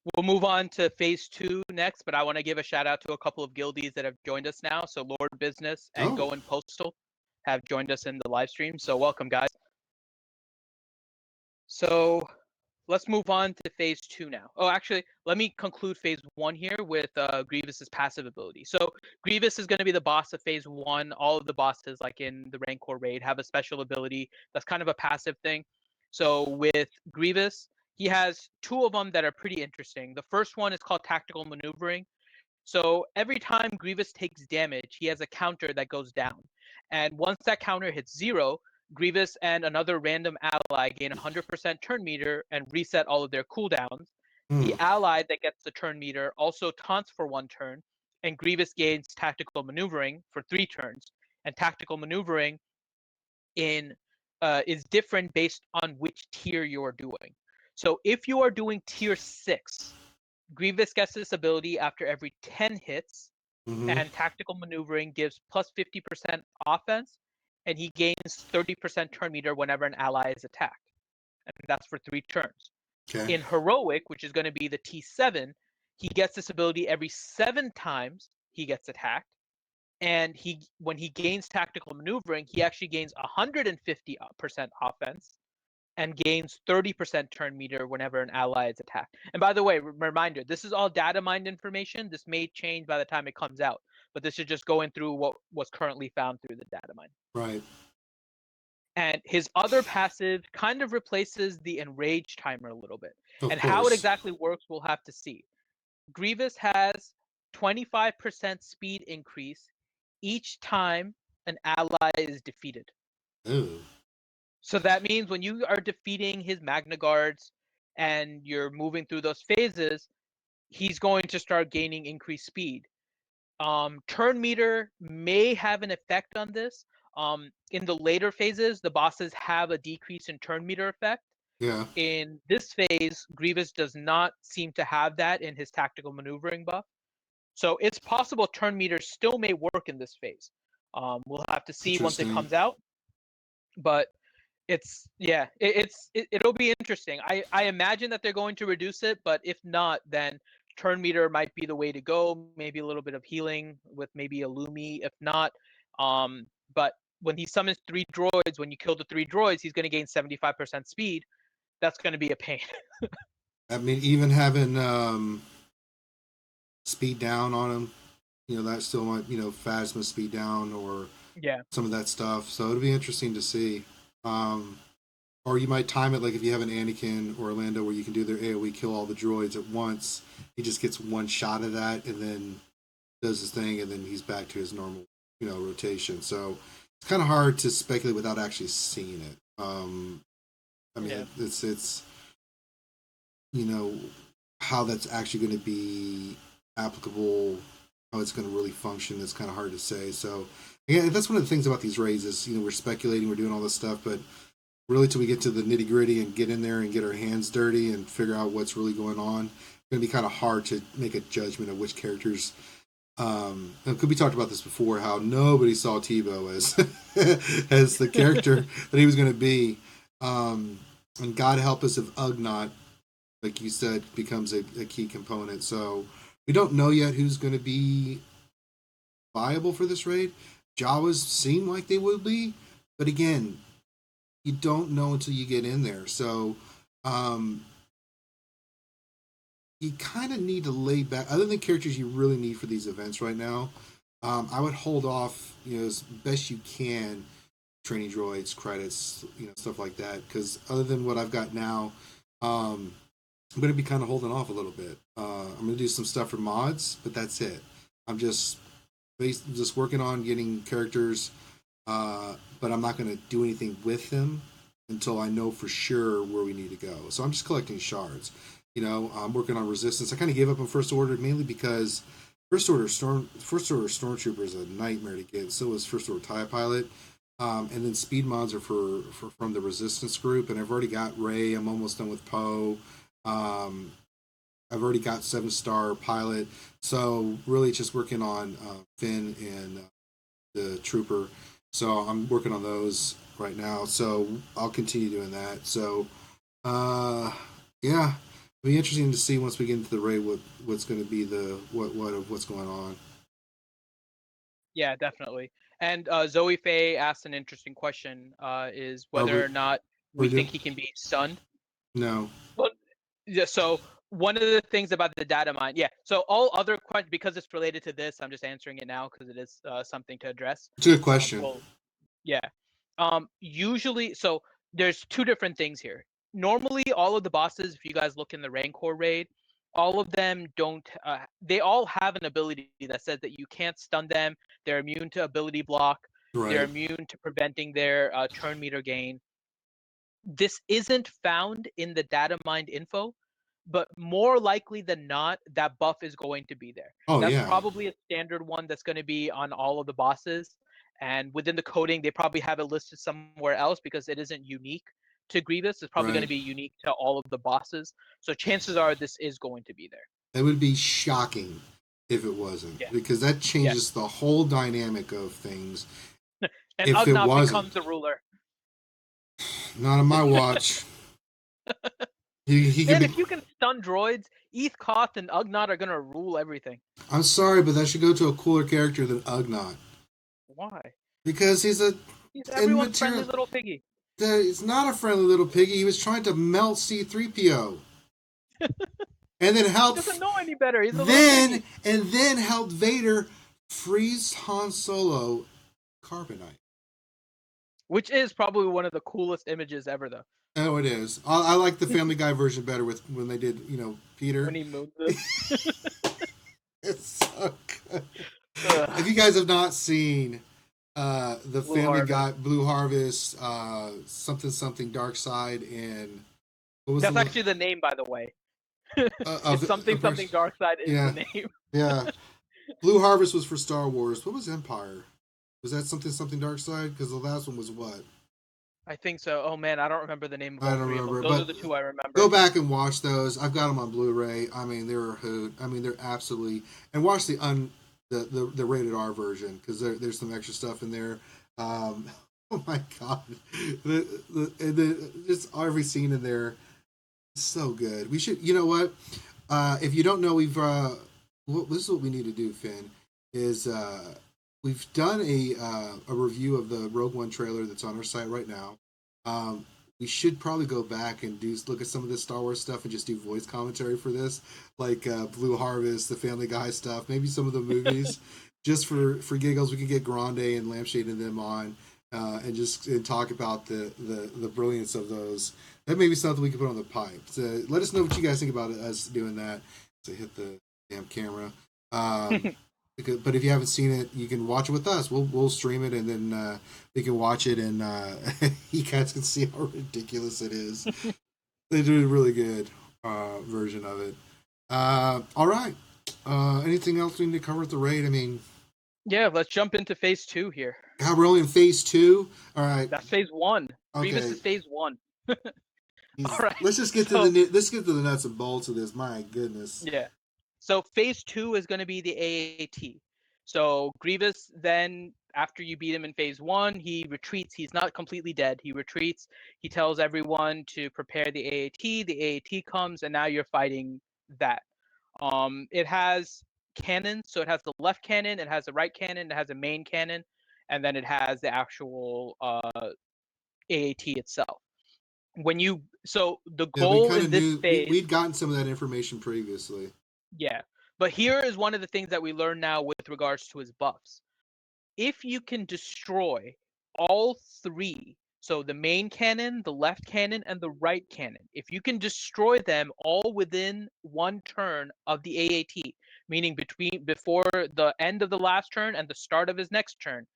we'll move on to phase 2 next, but I want to give a shout out to a couple of guildies that have joined us now. So Lord Business and Going Postal have joined us in the live stream. So welcome, guys. So let's move on to phase 2 now. Oh, actually, let me conclude phase 1 here with Grievous's passive ability. So Grievous is going to be the boss of phase 1. All of the bosses, like in the Rancor raid, have a special ability that's kind of a passive thing. So with Grievous, he has 2 of them that are pretty interesting. The first one is called Tactical Maneuvering. So every time Grievous takes damage, he has a counter that goes down. And once that counter hits 0, Grievous and another random ally gain 100% turn meter and reset all of their cooldowns. The ally that gets the turn meter also taunts for 1 turn, and Grievous gains Tactical Maneuvering for 3 turns. And Tactical Maneuvering is different based on which tier you are doing. So if you are doing tier 6, Grievous gets this ability after every 10 hits, and Tactical Maneuvering gives plus 50% offense, and he gains 30% turn meter whenever an ally is attacked. And that's for 3 turns. Okay. In Heroic, which is going to be the T7, he gets this ability every 7 times he gets attacked, and when he gains tactical maneuvering, he actually gains 150% offense and gains 30% turn meter whenever an ally is attacked. And by the way, reminder, this is all data mined information. This may change by the time it comes out, but this is just going through what was currently found through the data mine. Right. And his other passive kind of replaces the enrage timer a little bit. Of And course. how it exactly works, we'll have to see. Grievous has 25% speed increase each time an ally is defeated. Ooh. So that means when you are defeating his Magna Guards and you're moving through those phases, he's going to start gaining increased speed. Turn meter may have an effect on this. In the later phases, the bosses have a decrease in turn meter effect. Yeah. In this phase, Grievous does not seem to have that in his tactical maneuvering buff. So it's possible turn meter still may work in this phase. We'll have to see once it Interesting. comes out. But it'll be interesting. I imagine that they're going to reduce it, but if not, then turn meter might be the way to go. Maybe a little bit of healing with maybe a Lumi. If not, but when he summons 3 droids, when you kill the 3 droids, he's going to gain 75% speed. That's going to be a pain. I mean, even having speed down on him, that still might, Phasma speed down or Yeah. some of that stuff. So it'll be interesting to see. Or you might time it like if you have an Anakin or Orlando where you can do their AoE kill all the droids at once. He just gets one shot of that and then does his thing, and then he's back to his normal, rotation. So it's kind of hard to speculate without actually seeing it. It's how that's actually going to be applicable, how it's going to really function. It's kind of hard to say. So again, that's one of the things about these raids is we're speculating, we're doing all this stuff, but really till we get to the nitty gritty and get in there and get our hands dirty and figure out what's really going on, it's going to be kind of hard to make a judgment of which characters. Could we talked about this before? How nobody saw Tebow as as the character that he was going to be, and God help us if Ugnaught, like you said, becomes a key component. So we don't know yet who's going to be viable for this raid. Jawas seem like they will be, but again, you don't know until you get in there. So you kind of need to lay back. Other than characters you really need for these events right now, I would hold off, as best you can, training droids, credits, stuff like that. Because other than what I've got now, I'm going to be kind of holding off a little bit. I'm going to do some stuff for mods, but that's it. I'm just working on getting characters, but I'm not going to do anything with them until I know for sure where we need to go. So I'm just collecting shards. I'm working on resistance. I kind of gave up on First Order mainly because First Order Stormtrooper is a nightmare to get. So is First Order TIE Pilot. And then speed mods are from the Resistance group, and I've already got Rey. I'm almost done with Poe. I've already got 7-star pilot, so really just working on Finn and the Trooper. So I'm working on those right now. So I'll continue doing that. So it'll be interesting to see once we get into the raid what's going to be what's going on. Yeah, definitely. And Zoe Faye asked an interesting question: is whether or not we think he can be stunned. No. Well, yeah. So one of the things about the data mine, so all other questions, because it's related to this, I'm just answering it now because it is something to address. It's a good question. Usually, so there's 2 different things here. Normally, all of the bosses, if you guys look in the Rancor raid, all of them don't. They all have an ability that says that you can't stun them. They're immune to ability block. Right. They're immune to preventing their turn meter gain. This isn't found in the data mined info, but more likely than not, that buff is going to be there. That's probably a standard one that's going to be on all of the bosses. And within the coding, they probably have it listed somewhere else because it isn't unique to Grievous. It's probably going to be unique to all of the bosses. So chances are this is going to be there. It would be shocking if it wasn't, because that changes the whole dynamic of things. And if Ugnaught becomes the ruler. Not on my watch. If you can stun droids, Eth Koth and Ugnaught are going to rule everything. I'm sorry, but that should go to a cooler character than Ugnaught. Why? Because he's Everyone's friendly immaterial. little piggy. He's not a friendly little piggy. He was trying to melt C-3PO. And then He help doesn't know any better. He's a little piggy. then helped Vader freeze Han Solo carbonite. Which is probably one of the coolest images ever, though. Oh, it is. I like the Family Guy version better with when they did, Peter. When he moved this. It's so good. If you guys have not seen the Family Guy, Blue Harvest, something Dark Side, and what was That's actually the name, by the way. It's something Dark Side is the name. Yeah. Blue Harvest was for Star Wars. What was Empire? Was that something Dark Side? Because the last one was what? I think so. Oh man, I don't remember the name of all I don't three remember. of them. Those are the two I remember. Go back and watch those. I've got them on Blu-ray. I mean, they're a hoot. I mean, they're absolutely. And watch the rated R version because there's some extra stuff in there. Oh my god, just every scene in there is so good. We should. You know what? If you don't know, we've. This is what we need to do, Finn. Is we've done a review of the Rogue One trailer that's on our site right now. We should probably go back and look at some of this Star Wars stuff and just do voice commentary for this, like Blue Harvest, the Family Guy stuff, maybe some of the movies, just for giggles. We could get Grande and Lampshade and them on and talk about the brilliance of those. That may be something we could put on the pipe. So let us know what you guys think about us doing that. To hit the damn camera. But if you haven't seen it, you can watch it with us. We'll stream it, and then we can watch it, and you guys can see how ridiculous it is. They do a really good version of it. All right. Anything else we need to cover with the raid? I mean, yeah, let's jump into phase 2 here. God, we're only in phase 2. All right. That's phase 1. Okay. Grievous is phase 1. All right. Let's just get to the nuts and bolts of this. My goodness. Yeah. So phase 2 is going to be the AAT. So Grievous then, after you beat him in phase 1, he retreats. He's not completely dead. He retreats. He tells everyone to prepare the AAT. The AAT comes, and now you're fighting that. It has cannons. So it has the left cannon, it has the right cannon, it has a main cannon, and then it has the actual AAT itself. So the goal in this phase, we'd gotten some of that information previously. Yeah, but here is one of the things that we learn now with regards to his buffs. If you can destroy all three, so the main cannon, the left cannon, and the right cannon, if you can destroy them all within one turn of the AAT, meaning before the end of the last turn and the start of his next turn,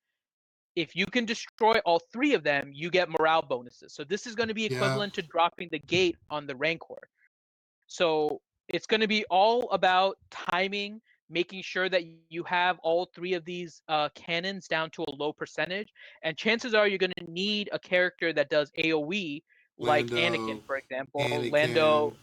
if you can destroy all three of them, you get morale bonuses. So this is going to be equivalent to dropping the gate on the Rancor. So it's going to be all about timing, making sure that you have all three of these cannons down to a low percentage. And chances are you're going to need a character that does AoE, like Anakin, for example. Lando,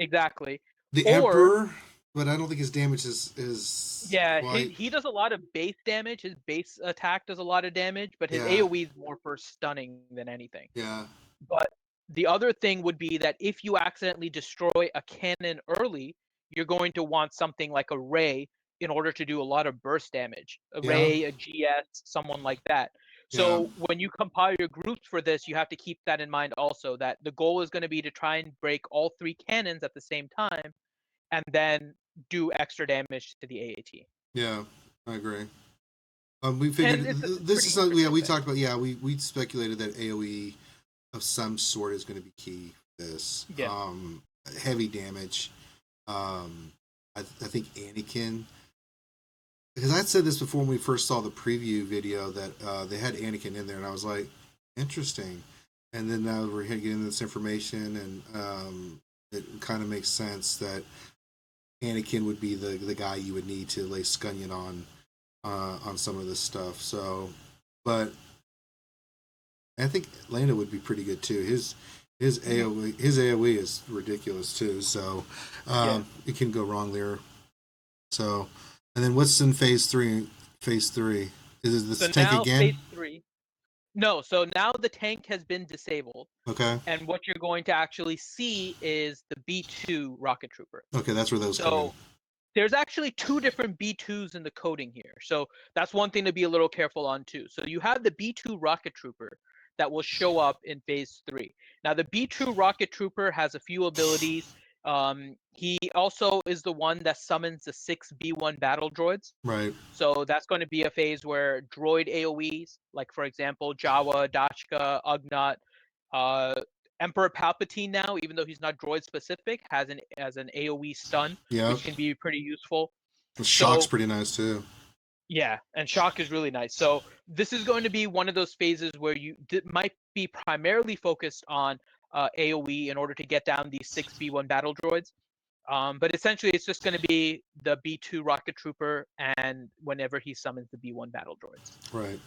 exactly. The Emperor, but I don't think his damage is yeah, he does a lot of base damage. His base attack does a lot of damage, but his AoE is more for stunning than anything. Yeah. But the other thing would be that if you accidentally destroy a cannon early, you're going to want something like a Ray in order to do a lot of burst damage. A Ray, a GS, someone like that. So when you compile your groups for this, you have to keep that in mind also, that the goal is going to be to try and break all three cannons at the same time and then do extra damage to the AAT. Yeah, I agree. We figured this is something we talked about. Yeah, we speculated that AoE of some sort is going to be key for this. Yeah. Heavy damage. I think Anakin, because I'd said this before when we first saw the preview video that they had Anakin in there, and I was like, interesting. And then now we're getting this information, and it kind of makes sense that Anakin would be the guy you would need to lay Scunion on some of this stuff. So, but I think Lando would be pretty good too. His AoE is ridiculous too. So it can go wrong there. So, and then what's in phase 3? Phase 3 is this tank again? Phase 3. No, so now the tank has been disabled. Okay. And what you're going to actually see is the B2 rocket trooper. Okay, that's where those come in. There's actually 2 different B2s in the coding here. So that's one thing to be a little careful on too. So you have the B2 rocket trooper that will show up in phase 3. Now the B2 rocket trooper has a few abilities. He also is the one that summons the 6 B1 battle droids. Right. So that's going to be a phase where droid AoEs, like for example, Jawa, Dashka, Ugnaught, Emperor Palpatine now, even though he's not droid specific, has an AoE stun, Yep. which can be pretty useful. The shock's So pretty nice too. yeah, and shock is really nice. So this is going to be one of those phases where you might be primarily focused on AoE in order to get down these 6 B1 battle droids. But essentially, it's just going to be the B2 rocket trooper, and whenever he summons the B1 battle droids. Right.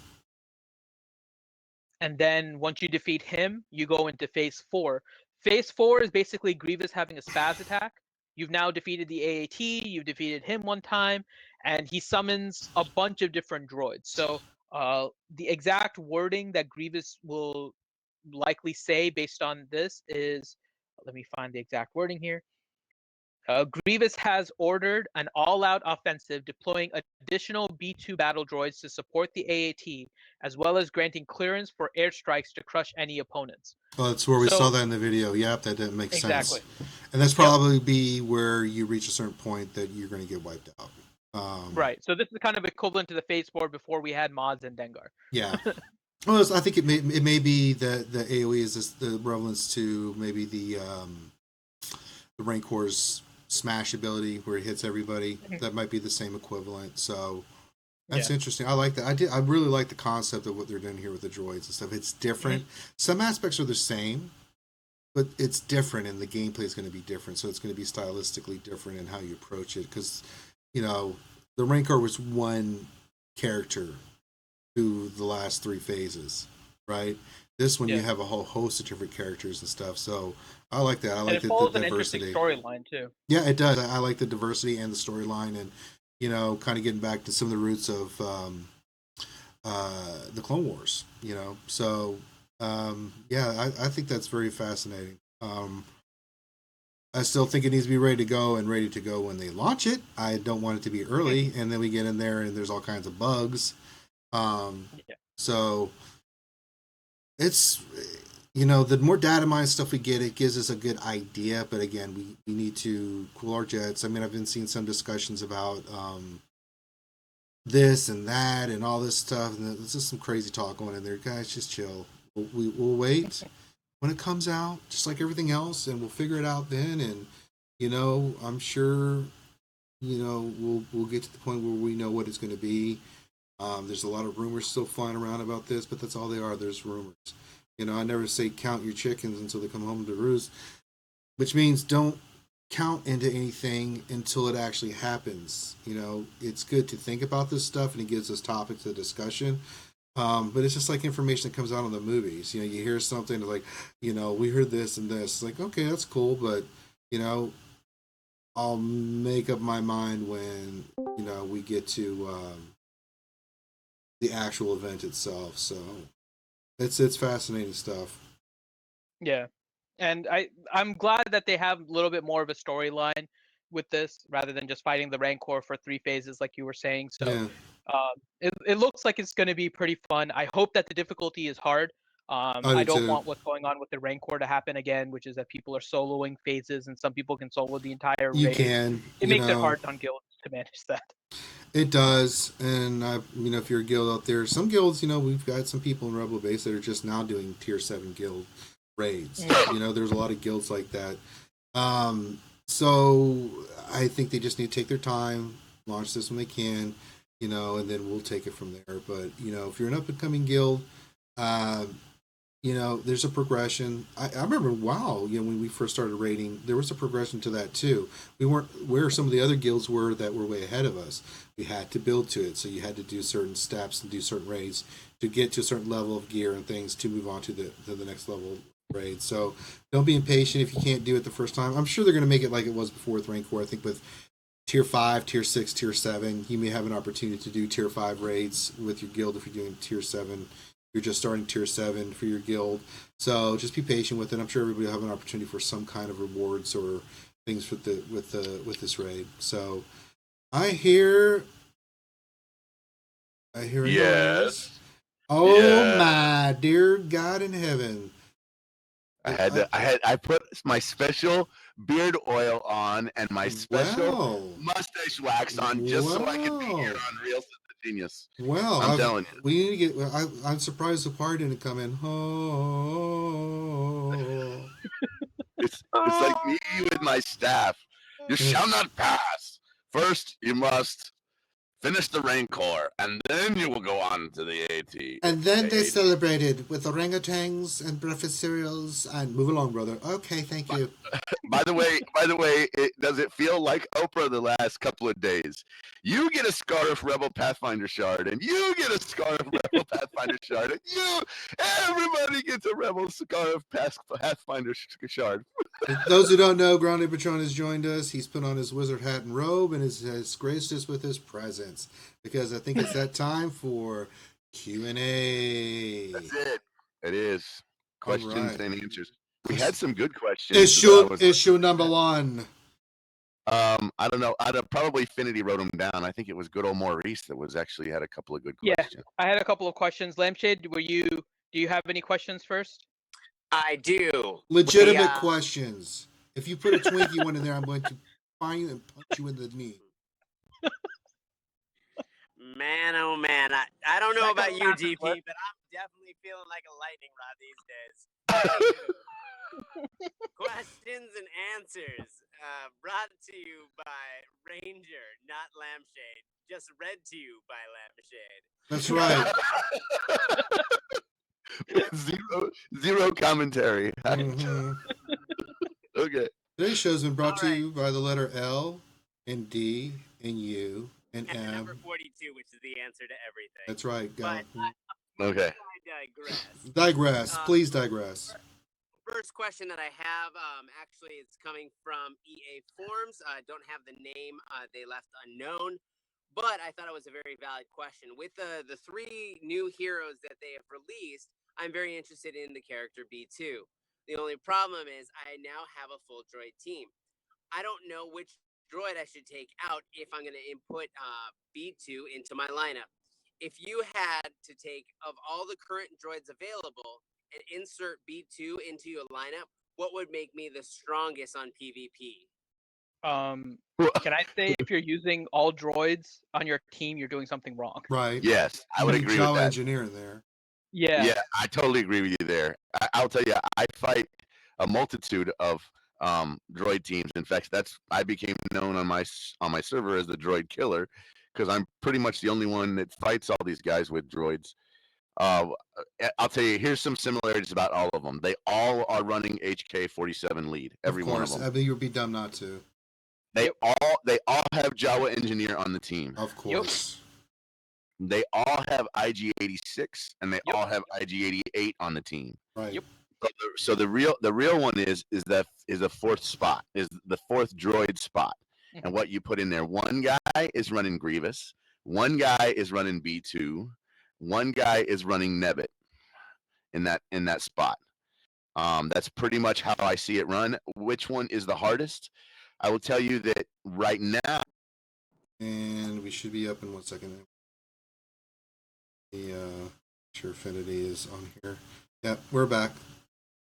And then once you defeat him, you go into phase 4. Phase 4 is basically Grievous having a spaz attack. You've now defeated the AAT, you've defeated him one time, and he summons a bunch of different droids. So the exact wording that Grievous will likely say based on this is, let me find the exact wording here. Grievous has ordered an all-out offensive, deploying additional B2 battle droids to support the AAT, as well as granting clearance for airstrikes to crush any opponents. Oh, that's where we saw that in the video. Yep, that didn't make Exactly. sense. And that's probably be where you reach a certain point that you're going to get wiped out. Right. So this is kind of equivalent to the phase 4 before we had mods and Dengar. Yeah. Well, I think it may be that the AoE is just the relevance to maybe the Rancor's smash ability where it hits everybody. That might be the same equivalent. So that's interesting. I like that. I really like the concept of what they're doing here with the droids and stuff. It's different. Some aspects are the same, but it's different, and the gameplay is going to be different. So it's going to be stylistically different in how you approach it. Because, you know, the Rancor was one character through the last 3 phases, right? This one you have a whole host of different characters and stuff. So I like that. I like the diversity. An interesting storyline too. Yeah, it does. I like the diversity and the storyline, and you know, kind of getting back to some of the roots of the Clone Wars. You know, so yeah, I think that's very fascinating. I still think it needs to be ready to go and ready to go when they launch it. I don't want it to be early, and then we get in there and there's all kinds of bugs. So it's, you know, the more data mine stuff we get, it gives us a good idea. But again, we need to cool our jets. I mean, I've been seeing some discussions about this and that and all this stuff. And there's just some crazy talk going in there. Guys, just chill. We'll wait when it comes out, just like everything else, and we'll figure it out then. And, you know, I'm sure, you know, we'll get to the point where we know what it's going to be. There's a lot of rumors still flying around about this, but that's all they are. There's rumors. You know, I never say count your chickens until they come home to roost, which means don't count into anything until it actually happens. You know, it's good to think about this stuff, and it gives us topics of discussion. But it's just like information that comes out on the movies. You know, you hear something like, you know, we heard this and this. It's like, okay, that's cool, but, you know, I'll make up my mind when, you know, we get to the actual event itself. So it's fascinating stuff. Yeah, and I'm glad that they have a little bit more of a storyline with this rather than just fighting the Rancor for 3 phases like you were saying. So it looks like it's going to be pretty fun. I hope that the difficulty is hard. I don't want what's going on with the Rancor to happen again, which is that people are soloing phases and some people can solo the entire raid. You can. It makes it hard on guilds to manage that. It does, and you know, if you're a guild out there, some guilds, you know, we've got some people in Rebel Base that are just now doing tier 7 guild raids. You know, there's a lot of guilds like that. So I think they just need to take their time, launch this when they can, you know, and then we'll take it from there. But you know, if you're an up and coming guild, you know, there's a progression. I remember, WoW, you know, when we first started raiding, there was a progression to that too. We weren't where some of the other guilds were that were way ahead of us. We had to build to it, so you had to do certain steps and do certain raids to get to a certain level of gear and things to move on to the next level raid. So don't be impatient if you can't do it the first time. I'm sure they're going to make it like it was before with Rancor. I think with tier 5, tier 6, tier 7, you may have an opportunity to do tier 5 raids with your guild if you're doing tier 7. You're just starting tier 7 for your guild, so just be patient with it. I'm sure everybody will have an opportunity for some kind of rewards or things with this raid. So I hear a noise. Yes. Oh Yeah. my dear God in heaven! I put my special beard oil on and my special Wow. mustache wax on just so I could be here Wow. on Real Sense of Genius. Well, I'm telling you. we need to get. I'm surprised the choir didn't come in. Oh. It's like me with my staff. You shall not pass. First, you must finish the rancor, and then you will go on to the AT. And then they AT. celebrated with orangutans and breakfast cereals. And move along, brother. Okay, thank you. By the way, does it feel like Oprah the last couple of days? You get a Scarf Rebel Pathfinder shard, and you get a Scarf Rebel Pathfinder shard, and everybody gets a Rebel Scarf Pathfinder shard. Those who don't know, Grande Patron has joined us. He's put on his wizard hat and robe and has graced us with his presence because I think it's that time for Q&A. That's it. It is questions right. and answers. We had some good questions. Issue number 1. I don't know. Probably Finity wrote them down. I think it was good old Maurice that actually had a couple of good questions. Yeah, I had a couple of questions. Lampshade, do you have any questions first? I do. Legitimate questions. If you put a Twinkie one in there, I'm going to find you and punch you in the knee. Man, oh man. I don't know about you, GP, but I'm definitely feeling like a lightning rod these days. Questions and answers brought to you by Ranger, not Lampshade. Just read to you by Lampshade. That's right. Zero commentary. Mm-hmm. Okay. Today's show's been brought to you by the letter L and D and U and And M. number 42, which is the answer to everything. That's right. Go. Okay. I digress. Digress. Please digress. First question that I have, actually, it's coming from EA Forms. Don't have the name. They left unknown. But I thought it was a very valid question. With the 3 new heroes that they have released, I'm very interested in the character B2. The only problem is I now have a full droid team. I don't know which droid I should take out if I'm going to input B2 into my lineup. If you had to take, of all the current droids available, and insert B2 into your lineup, what would make me the strongest on PvP? Can I say if you're using all droids on your team, you're doing something wrong? Right. Yes, I would agree with that. engineer in there. Yeah. Yeah, I totally agree with you there. I'll tell you, I fight a multitude of droid teams. In fact, I became known on my server as the droid killer because I'm pretty much the only one that fights all these guys with droids. I'll tell you, here's some similarities about all of them. They all are running HK-47 lead. Every one of them. I mean, you'd be dumb not to. They all have Jawa engineer on the team. Of course. They all have IG-86 and they all have IG-88 on the team. Right. Yep. So the real one is a fourth spot, is the fourth droid spot. And what you put in there, one guy is running Grievous, one guy is running B2, one guy is running Nebbit in that spot. That's pretty much how I see it run. Which one is the hardest? I will tell you that right now. And we should be up in 1 second. The sure Affinity is on here. Yep, we're back.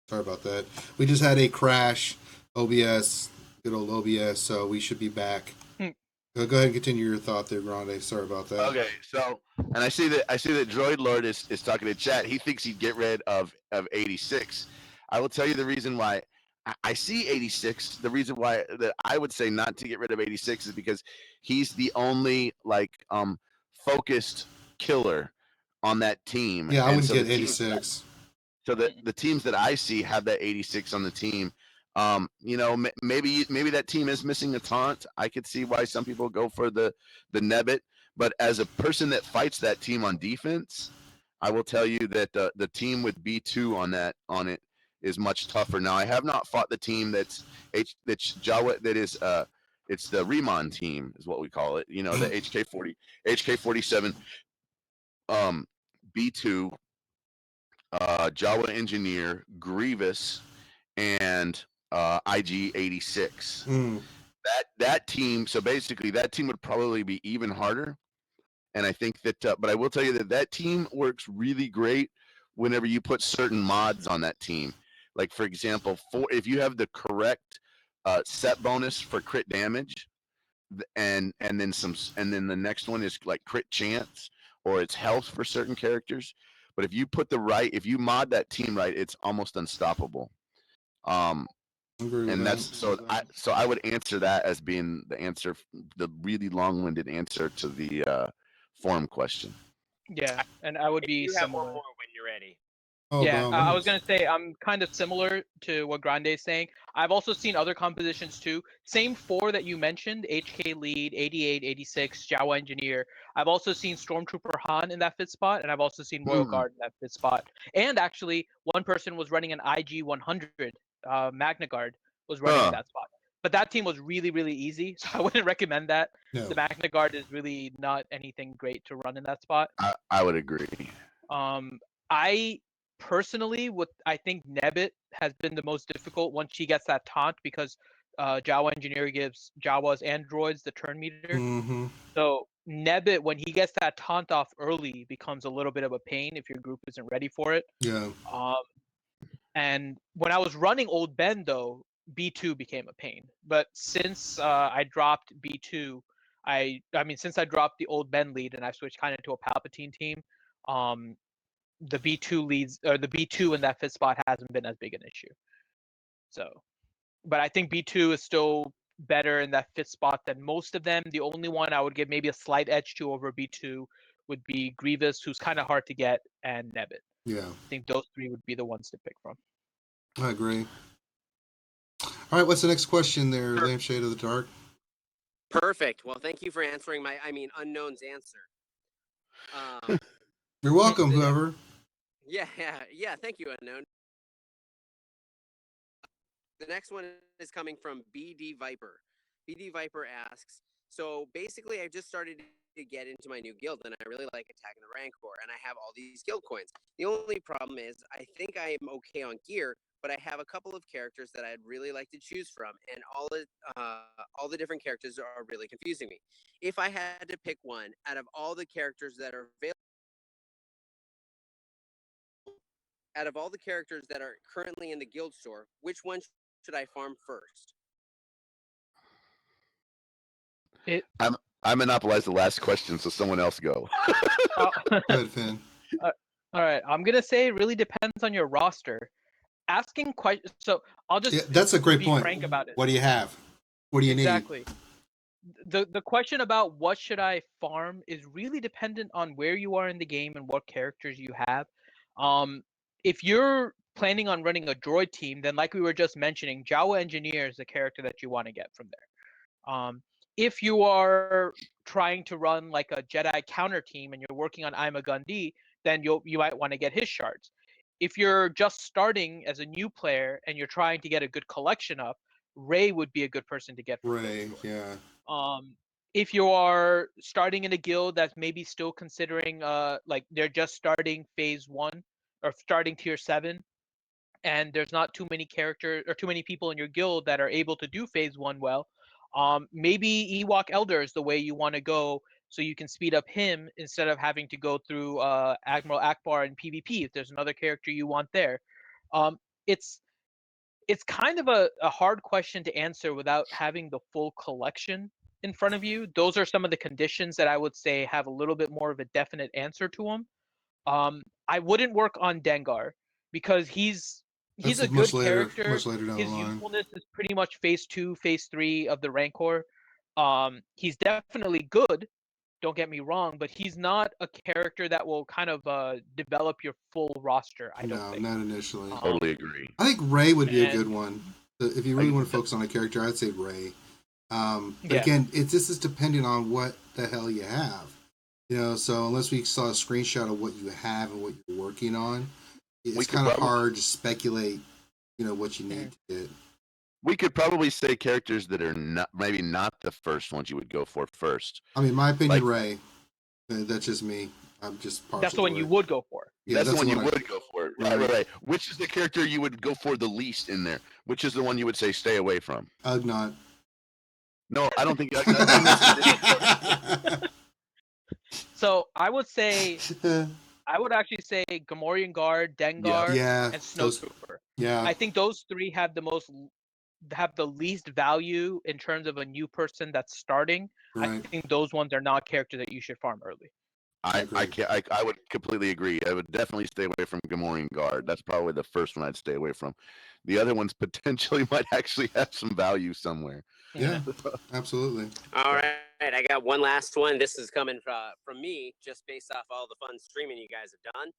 Sorry about that. We just had a crash. OBS, good old OBS. So we should be back. Go ahead and continue your thought there, Grande. Sorry about that. Okay, so and I see that Droid Lord is talking to chat. He thinks he'd get rid of 86. I will tell you the reason why I see 86. The reason why that I would say not to get rid of 86 is because he's the only focused killer on that team. Yeah, I wouldn't get 86. So the teams that I see have that 86 on the team. Maybe that team is missing a taunt. I could see why some people go for the Nebbit, but as a person that fights that team on defense, I will tell you that the team with B2 on it is much tougher. Now I have not fought the team that's Jawa, that is it's the Riemann team is what we call it. The HK-47 B2 Jawa engineer, Grievous, and IG-86. that team. So basically, that team would probably be even harder. And I think that, but I will tell you that team works really great whenever you put certain mods on that team. Like for example, if you have the correct set bonus for crit damage, and then the next one is like crit chance or it's health for certain characters. But if you mod that team right, it's almost unstoppable. And that's so I would answer that as being the answer, the really long-winded answer to the forum question. Yeah, and I would be You have one similar. more when you're ready. Oh, Yeah, by all I was means. gonna say I'm kind of similar to what Grande is saying. I've also seen other compositions too. Same four that you mentioned: HK lead, 88, 86, Jawa engineer. I've also seen Stormtrooper Han in that fifth spot, and I've also seen Royal Guard in that fifth spot. And actually, one person was running an IG 100. Magna Guard was running in that spot. But that team was really, really easy, so I wouldn't recommend that. No. The Magna Guard is really not anything great to run in that spot. I would agree. I personally I think Nebbit has been the most difficult once she gets that taunt, because Jawa engineer gives Jawas and droids the turn meter. Mm-hmm. So Nebbit, when he gets that taunt off early, becomes a little bit of a pain if your group isn't ready for it. Yeah. And when I was running Old Ben though, B2 became a pain. But since I dropped B2, since I dropped the Old Ben lead and I switched kind of to a Palpatine team, the B2 leads, or the B2 in that fifth spot hasn't been as big an issue. So, but I think B2 is still better in that fifth spot than most of them. The only one I would give maybe a slight edge to over B2 would be Grievous, who's kind of hard to get, and Nebbit. Yeah. I think those three would be the ones to pick from. I agree. All right, what's the next question there, Lampshade of the Dark? Perfect. Well, thank you for answering Unknown's answer. You're welcome, whoever. Yeah. Thank you, Unknown. The next one is coming from BD Viper. BD Viper asks, so basically I just started to get into my new guild and I really like attacking the Rancor and I have all these guild coins. The only problem is I think I am okay on gear, but I have a couple of characters that I'd really like to choose from, and all the different characters are really confusing me. If I had to pick one out of all the characters that are available, out of all the characters that are currently in the guild store, which one should I farm first? I monopolized the last question, so someone else go. Good, Finn. All right, I'm gonna say it really depends on your roster. Asking questions. So I'll just that's a great be point. frank about it. What do you have? What do you need? Exactly. The question about what should I farm is really dependent on where you are in the game and what characters you have. If you're planning on running a droid team, then like we were just mentioning, Jawa engineer is the character that you want to get from there. If you are trying to run like a Jedi counter team and you're working on I'm a Gundy, then you might want to get his shards. If you're just starting as a new player and you're trying to get a good collection up, Ray would be a good person to get from Ray, yeah. If you are starting in a guild that's maybe still considering like they're just starting phase 1 or starting tier 7, and there's not too many characters or too many people in your guild that are able to do phase 1 well, maybe Ewok Elder is the way you want to go, so you can speed up him instead of having to go through Admiral Akbar and PvP if there's another character you want there. It's kind of a hard question to answer without having the full collection in front of you. Those are some of the conditions that I would say have a little bit more of a definite answer to them. I wouldn't work on Dengar because he's a good character. Much later down His the line. usefulness is pretty much phase 2, phase 3 of the Rancor. He's definitely good, don't get me wrong, but he's not a character that will kind of develop your full roster, I don't think. Not initially. Totally agree. I think Ray would be a good one. If you really want to focus on a character, I'd say Ray. But again, this is depending on what the hell you have. So unless we saw a screenshot of what you have and what you're working on, it's kind of hard to speculate, what you need to get. We could probably say characters that are maybe not the first ones you would go for first. I mean, my opinion, Ray. That's just me. I'm just partial. That's the one you would go for. Yeah, that's the one you would go for. Right. Which is the character you would go for the least in there? Which is the one you would say stay away from? Ugnaught. No, I don't think I missed it. So I would say, I would actually say Gamorrean Guard, Dengar, Yeah, and those- Snowtrooper. yeah, I think those three have the least value in terms of a new person that's starting. I right. think those ones are not characters that you should farm early. I agree. can't. I would completely agree. I would definitely stay away from Gamorrean Guard. That's probably the first one I'd stay away from. The other ones potentially might actually have some value somewhere. Yeah, absolutely. All right, I got one last one. This is coming from me, just based off all the fun streaming you guys have done.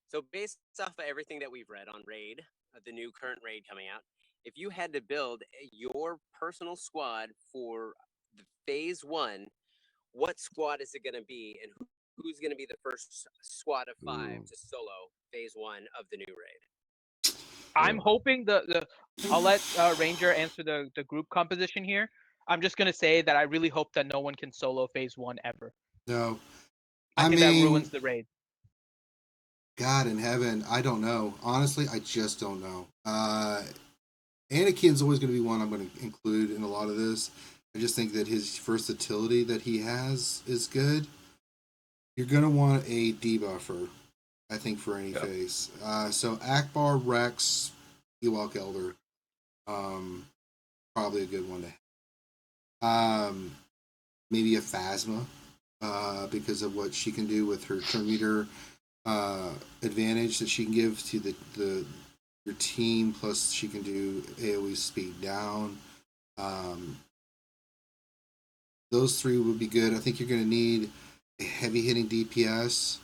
So based off of everything that we've read on Raid, the new current Raid coming out, if you had to build your personal squad for the phase 1, what squad is it going to be, and who's going to be the first squad of 5 Ooh. to solo phase 1 of the new Raid? I'm hoping I'll let Ranger answer the group composition here. I'm just gonna say that I really hope that no one can solo phase 1 ever. No, I think that ruins the raid. God in heaven, I don't know. Honestly, I just don't know. Anakin's always going to be one I'm going to include in a lot of this. I just think that his versatility that he has is good. You're going to want a debuffer, I think, for any phase. So Akbar, Rex, Ewok Elder, probably a good one to have. Maybe a Phasma, because of what she can do with her turn meter advantage that she can give to your team. Plus, she can do AOE speed down. Those three would be good. I think you're going to need a heavy hitting DPS.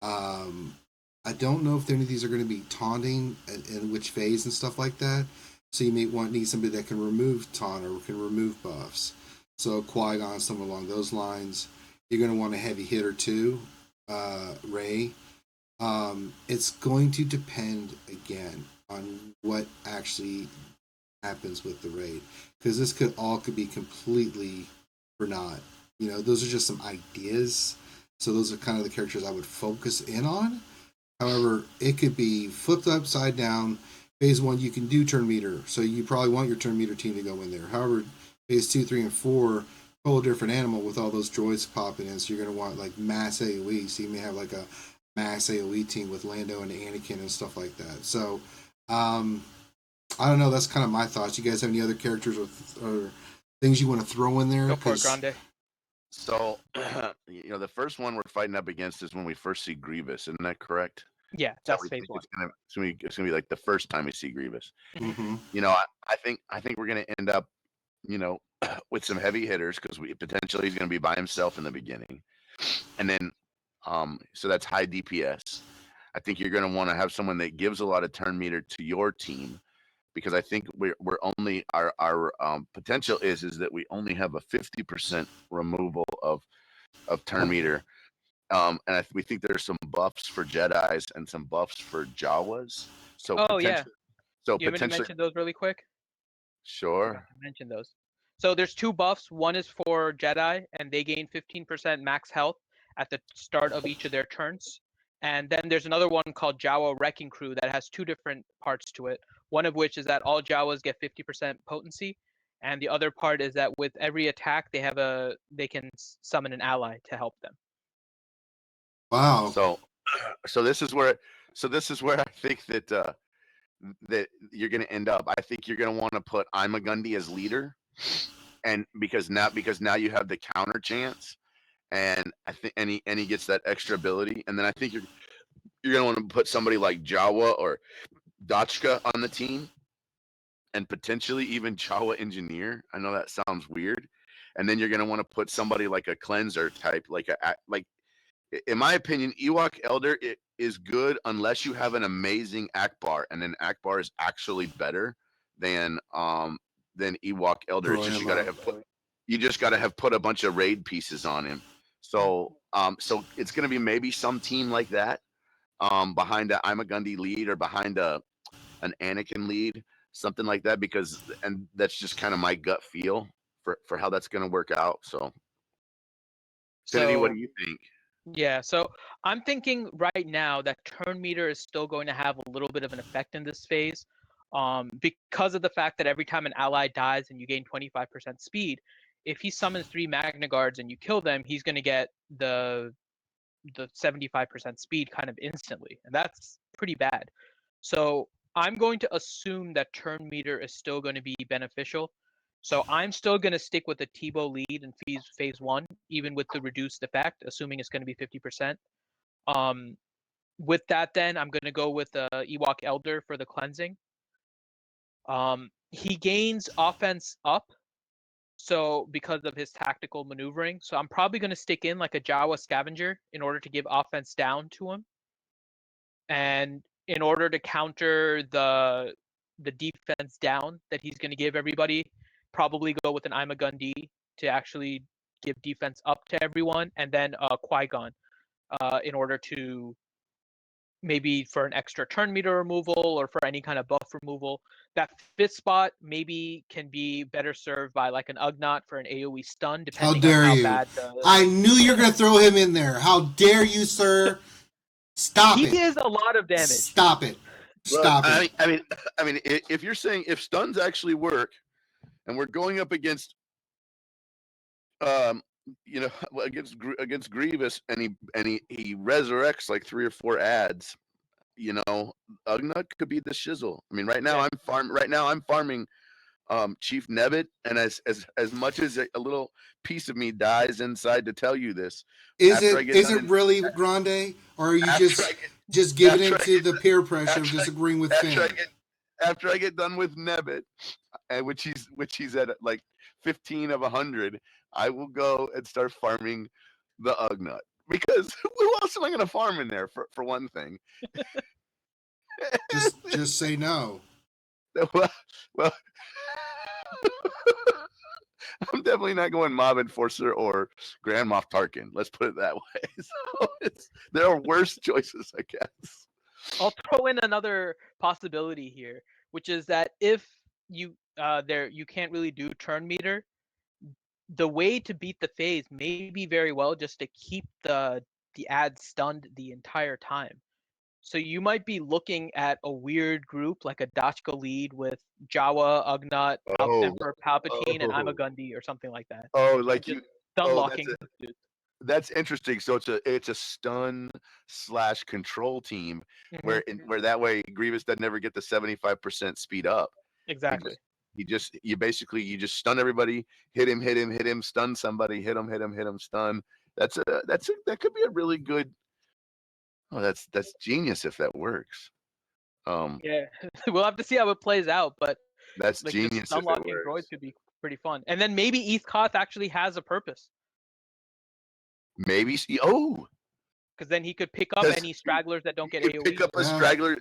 I don't know if any of these are going to be taunting and which phase and stuff like that. So you may need somebody that can remove taunt or can remove buffs. So Qui-Gon, something along those lines. You're going to want a heavy hitter too, Ray. It's going to depend again on what actually happens with the raid, because this could be completely for naught. You know, those are just some ideas. So those are kind of the characters I would focus in on. However, it could be flipped upside down. Phase 1, you can do turn meter, so you probably want your turn meter team to go in there. However, phase 2, 3, and 4, whole different animal with all those droids popping in. So you're going to want like mass AoE. So you may have like a mass AoE team with Lando and Anakin and stuff like that. So I don't know. That's kind of my thoughts. You guys have any other characters or things you want to throw in there? Go for it, Grande. So, the first one we're fighting up against is when we first see Grievous. Isn't that correct? Yeah, So that's we phase think 1. it's gonna be like the first time we see Grievous. Mm-hmm. I think we're gonna end up, with some heavy hitters because potentially he's gonna be by himself in the beginning, and then, so that's high DPS. I think you're gonna want to have someone that gives a lot of turn meter to your team, because I think we're only our potential is that we only have a 50% removal of turn meter. And we think there's some buffs for Jedis and some buffs for Jawas. So Oh yeah. So You want me to potentially, mention those really quick? sure. Forgot to mention those. So there's 2 buffs. One is for Jedi, and they gain 15% max health at the start of each of their turns. And then there's another one called Jawa Wrecking Crew that has 2 different parts to it. One of which is that all Jawas get 50% potency, and the other part is that with every attack they can summon an ally to help them. Wow. So this is where I think that that you're going to end up. I think you're going to want to put Imagundi as leader, and because now you have the counter chance, and I think and he gets that extra ability, and then I think you're going to want to put somebody like Jawa or Dachka on the team, and potentially even Jawa Engineer. I know that sounds weird, and then you're going to want to put somebody like a cleanser type, like in my opinion, Ewok Elder is good unless you have an amazing Akbar, and then Akbar is actually better than Ewok Elder. It's just you just gotta have put a bunch of raid pieces on him. So so it's gonna be maybe some team like that, behind a Imagundi lead or behind an Anakin lead, something like that, and that's just kind of my gut feel for how that's gonna work out. So, Trinity, what do you think? Yeah, so I'm thinking right now that turn meter is still going to have a little bit of an effect in this phase. Because of the fact that every time an ally dies and you gain 25% speed, if he summons 3 Magna Guards and you kill them, he's going to get the 75% speed kind of instantly, and that's pretty bad. So I'm going to assume that turn meter is still going to be beneficial. So I'm still going to stick with the Tebow lead in phase 1, even with the reduced effect, assuming it's going to be 50%. With that, then I'm going to go with the Ewok Elder for the cleansing. He gains offense up, so because of his tactical maneuvering. So I'm probably going to stick in like a Jawa scavenger in order to give offense down to him. And in order to counter the defense down that he's going to give everybody, probably go with an I'm a Gundy to actually give defense up to everyone, and then Qui-Gon in order to maybe for an extra turn meter removal or for any kind of buff removal. That 5th spot maybe can be better served by like an Ugnaught for an AoE stun, How depending dare on how you? bad I knew you were going to throw him in there. How dare you, sir? Stop he it. is a lot of damage. Stop it. Look, Stop it. I mean, if you're saying if stuns actually work, and we're going up against, you know, against Grievous, and he resurrects like 3 or 4 ads, you know, Ugnaught could be the shizzle. I mean, right now I'm farming Chief Nebbit, and as much as a little piece of me dies inside to tell you this, Is it really Grande, or are you just giving into the peer pressure of disagreeing with Finn? After I get done with Nebbit, which he's at like 15 of 100, I will go and start farming the Ugnaught, because who else am I going to farm in there for one thing? Just say no. Well, I'm definitely not going Mob Enforcer or Grand Moff Tarkin. Let's put it that way. So there are worse choices, I guess. I'll throw in another possibility here, which is that if you you can't really do turn meter, the way to beat the phase may be very well just to keep the ad stunned the entire time. So you might be looking at a weird group like a Dachka lead with Jawa, Ugnaught, Emperor Palpatine, and I'm a Gundy or something like that. Oh, like just you stun locking. That's interesting. So it's a stun / control team where that way Grievous doesn't ever get the 75% speed up. Exactly. You just stun everybody, hit him, stun somebody, hit him, stun. That could be a really good. Oh, that's genius if that works. Yeah, we'll have to see how it plays out, but that's like genius stun if it locking works. droids could be pretty fun. And then maybe East Koth actually has a purpose. Maybe because then he could pick up any stragglers that don't get AoE. Pick up a straggler.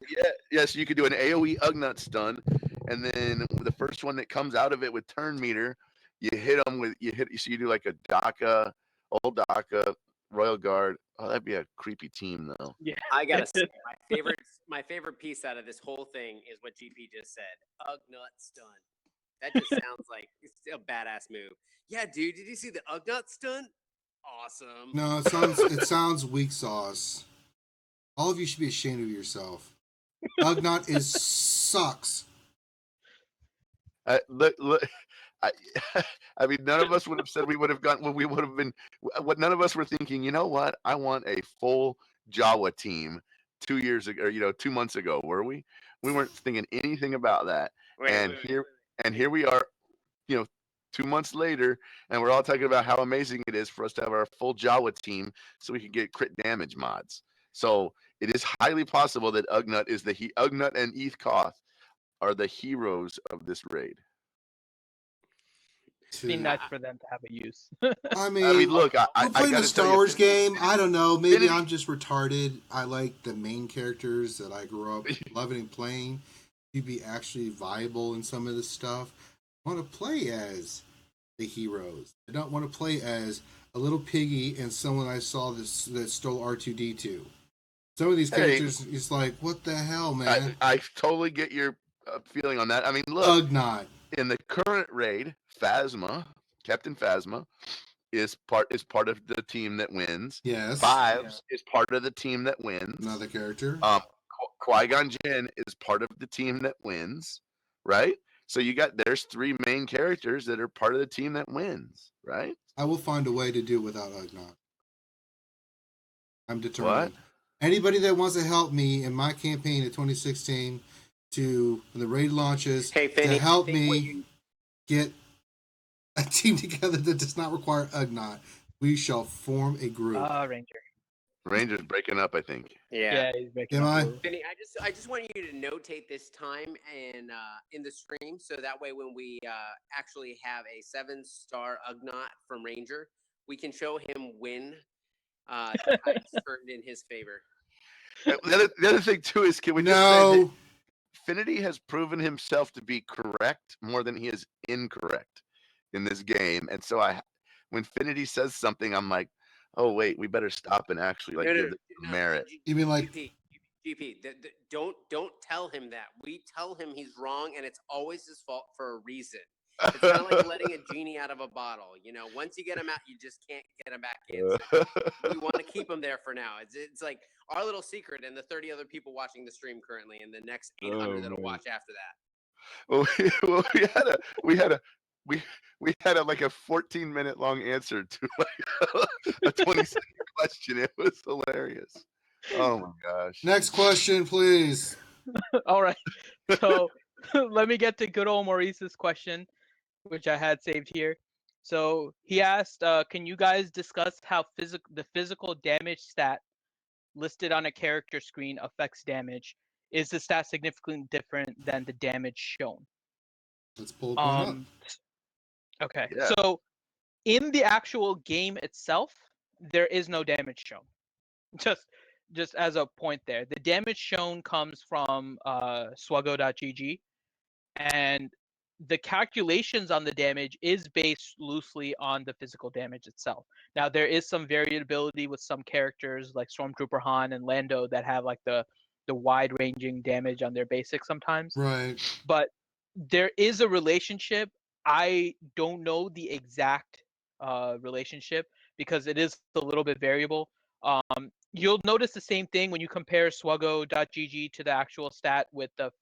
Yes, you could do an AoE Ugnaught stun, and then the first one that comes out of it with turn meter, you hit them with so you do like a Daka, old Daka, Royal Guard. Oh, that'd be a creepy team though. Yeah, I gotta say, my favorite piece out of this whole thing is what GP just said. Ugnaught stun. That just sounds like it's a badass move. Yeah, dude, did you see the Ugnaught stun? Awesome. No, it sounds weak sauce. All of you should be ashamed of yourself. Ugnaught sucks. Look, I mean, none of us would have said we would have gotten what we would have been. What none of us were thinking. You know what? I want a full Jawa team 2 years ago, or 2 months ago. Were we? We weren't thinking anything about that. Here we are. 2 months later, and we're all talking about how amazing it is for us to have our full Jawa team, so we can get crit damage mods. So it is highly possible that Ugnaught Ugnaught and East Koth are the heroes of this raid. It'd be nice for them to have a use. I mean, look, we're playing a Star Wars game. I don't know. Maybe I'm just retarded. I like the main characters that I grew up loving and playing. You'd be actually viable in some of this stuff. I want to play as the heroes. I don't want to play as a little piggy and someone I saw that stole R2-D2. Some of these characters, it's like, what the hell, man? I totally get your feeling on that. I mean, look, Ugnaught. In the current raid, Captain Phasma is part of the team that wins. Yes. Fives is part of the team that wins. Another character. Qui-Gon Jinn is part of the team that wins, right? So there's 3 main characters that are part of the team that wins, right? I will find a way to do it without Ugnaught. I'm determined. What? Anybody that wants to help me in my campaign in 2016 when the raid launches Hey, to Finny, help I think what me get a team together that does not require Ugnaught, we shall form a group. Ranger. Ranger's breaking up, I think. Yeah. Yeah, he's breaking Am up a I? little. Finny, I just want you to notate this time in the stream, so that way when we actually have a 7-star Ugnaught from Ranger, we can show him when the tides turned in his favor. The other thing too is, can we just say that Finity has proven himself to be correct more than he is incorrect in this game, and so when Finity says something, I'm like, oh wait, we better stop and actually give this merit. You mean like GP? Don't tell him that. We tell him he's wrong, and it's always his fault for a reason. It's kind of like letting a genie out of a bottle. You know, once you get him out, you just can't get him back in. So we want to keep him there for now. It's like our little secret, and the 30 other people watching the stream currently, and the next 800 that'll watch after that. Well, we had a like a 14-minute long answer to like a 20-second question. It was hilarious. Oh my gosh. next question, please. All right. So let me get to good old Maurice's question, which I had saved here. So he asked, can you guys discuss how the physical damage stat listed on a character screen affects damage? Is the stat significantly different than the damage shown? Let's pull one up. Okay. Yeah. So in the actual game itself, there is no damage shown. Just as a point there, the damage shown comes from SWGOH.gg, and the calculations on the damage is based loosely on the physical damage itself. Now, there is some variability with some characters like Stormtrooper Han and Lando that have like the wide-ranging damage on their basic sometimes. Right. But there is a relationship. I don't know the exact relationship because it is a little bit variable. You'll notice the same thing when you compare SWGOH.gg to the actual stat with the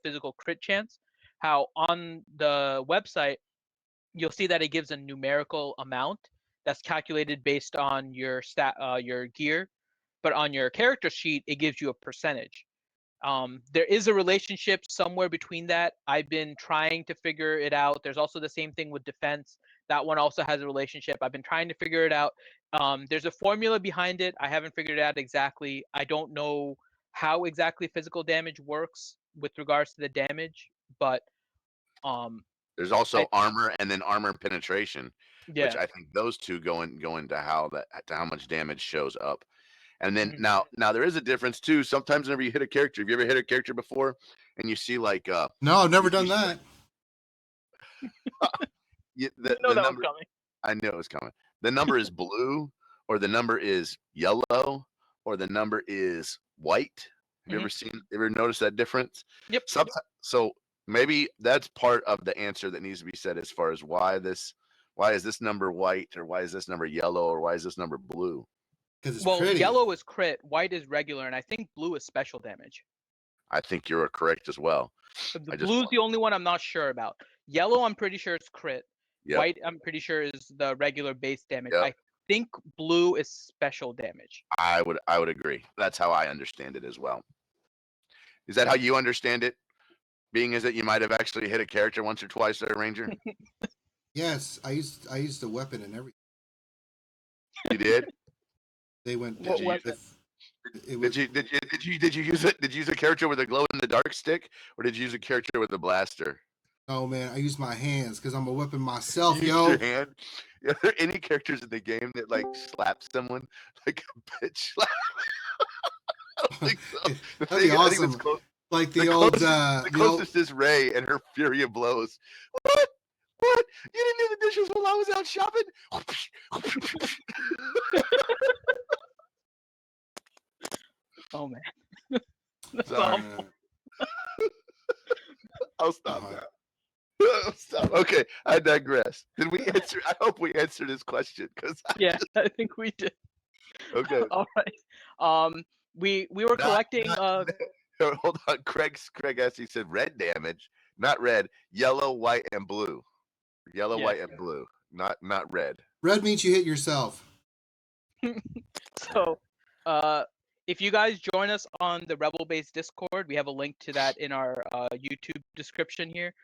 physical crit chance. How on the website, you'll see that it gives a numerical amount that's calculated based on your your gear, but on your character sheet, it gives you a percentage. There is a relationship somewhere between that. I've been trying to figure it out. There's also the same thing with defense. That one also has a relationship. I've been trying to figure it out. There's a formula behind it. I haven't figured it out exactly. I don't know how exactly physical damage works with regards to the damage, but there's also armor and then armor penetration, yeah. which I think those two go into how much damage shows up. And then Mhm. now there is a difference too. Sometimes whenever you hit a character, have you ever hit a character before and you see like No, I've never done that. The number, was coming. I knew it was coming. The number is blue, or the number is yellow, or the number is white. Have you ever noticed that difference? Yep. So maybe that's part of the answer that needs to be said as far as why is this number white, or why is this number yellow, or why is this number blue? Well, pretty. Yellow is crit, white is regular, and I think blue is special damage. I think you're correct as well. The blue's the only one I'm not sure about. Yellow, I'm pretty sure it's crit. Yep. White, I'm pretty sure is the regular base damage. Yep. I think blue is special damage. I would agree. That's how I understand it as well. Is that how you understand it? Being as that you might have actually hit a character once or twice there, Ranger? Yes, I used the weapon and everything. You did? They went. Did you use it? Did you use a character with a glow in the dark stick, or did you use a character with a blaster? Oh man, I used my hands because I'm a weapon myself, you yo. Use your hand? Are there any characters in the game that like slap someone like a bitch slap? I don't think so. That'd be awesome. Like the old closest is Rey and her fury of blows. What? You didn't do the dishes while I was out shopping? Oh man. I'll stop now. Stop. Okay, I digress. Did we answer? I hope we answered his question because I think we did. Okay. All right. We were collecting. Hold on, Craig actually said red damage, not red, yellow, white, and blue. Yellow, Yeah. white, and blue, not red. Red means you hit yourself. So, if you guys join us on the Rebel Base Discord, we have a link to that in our YouTube description here.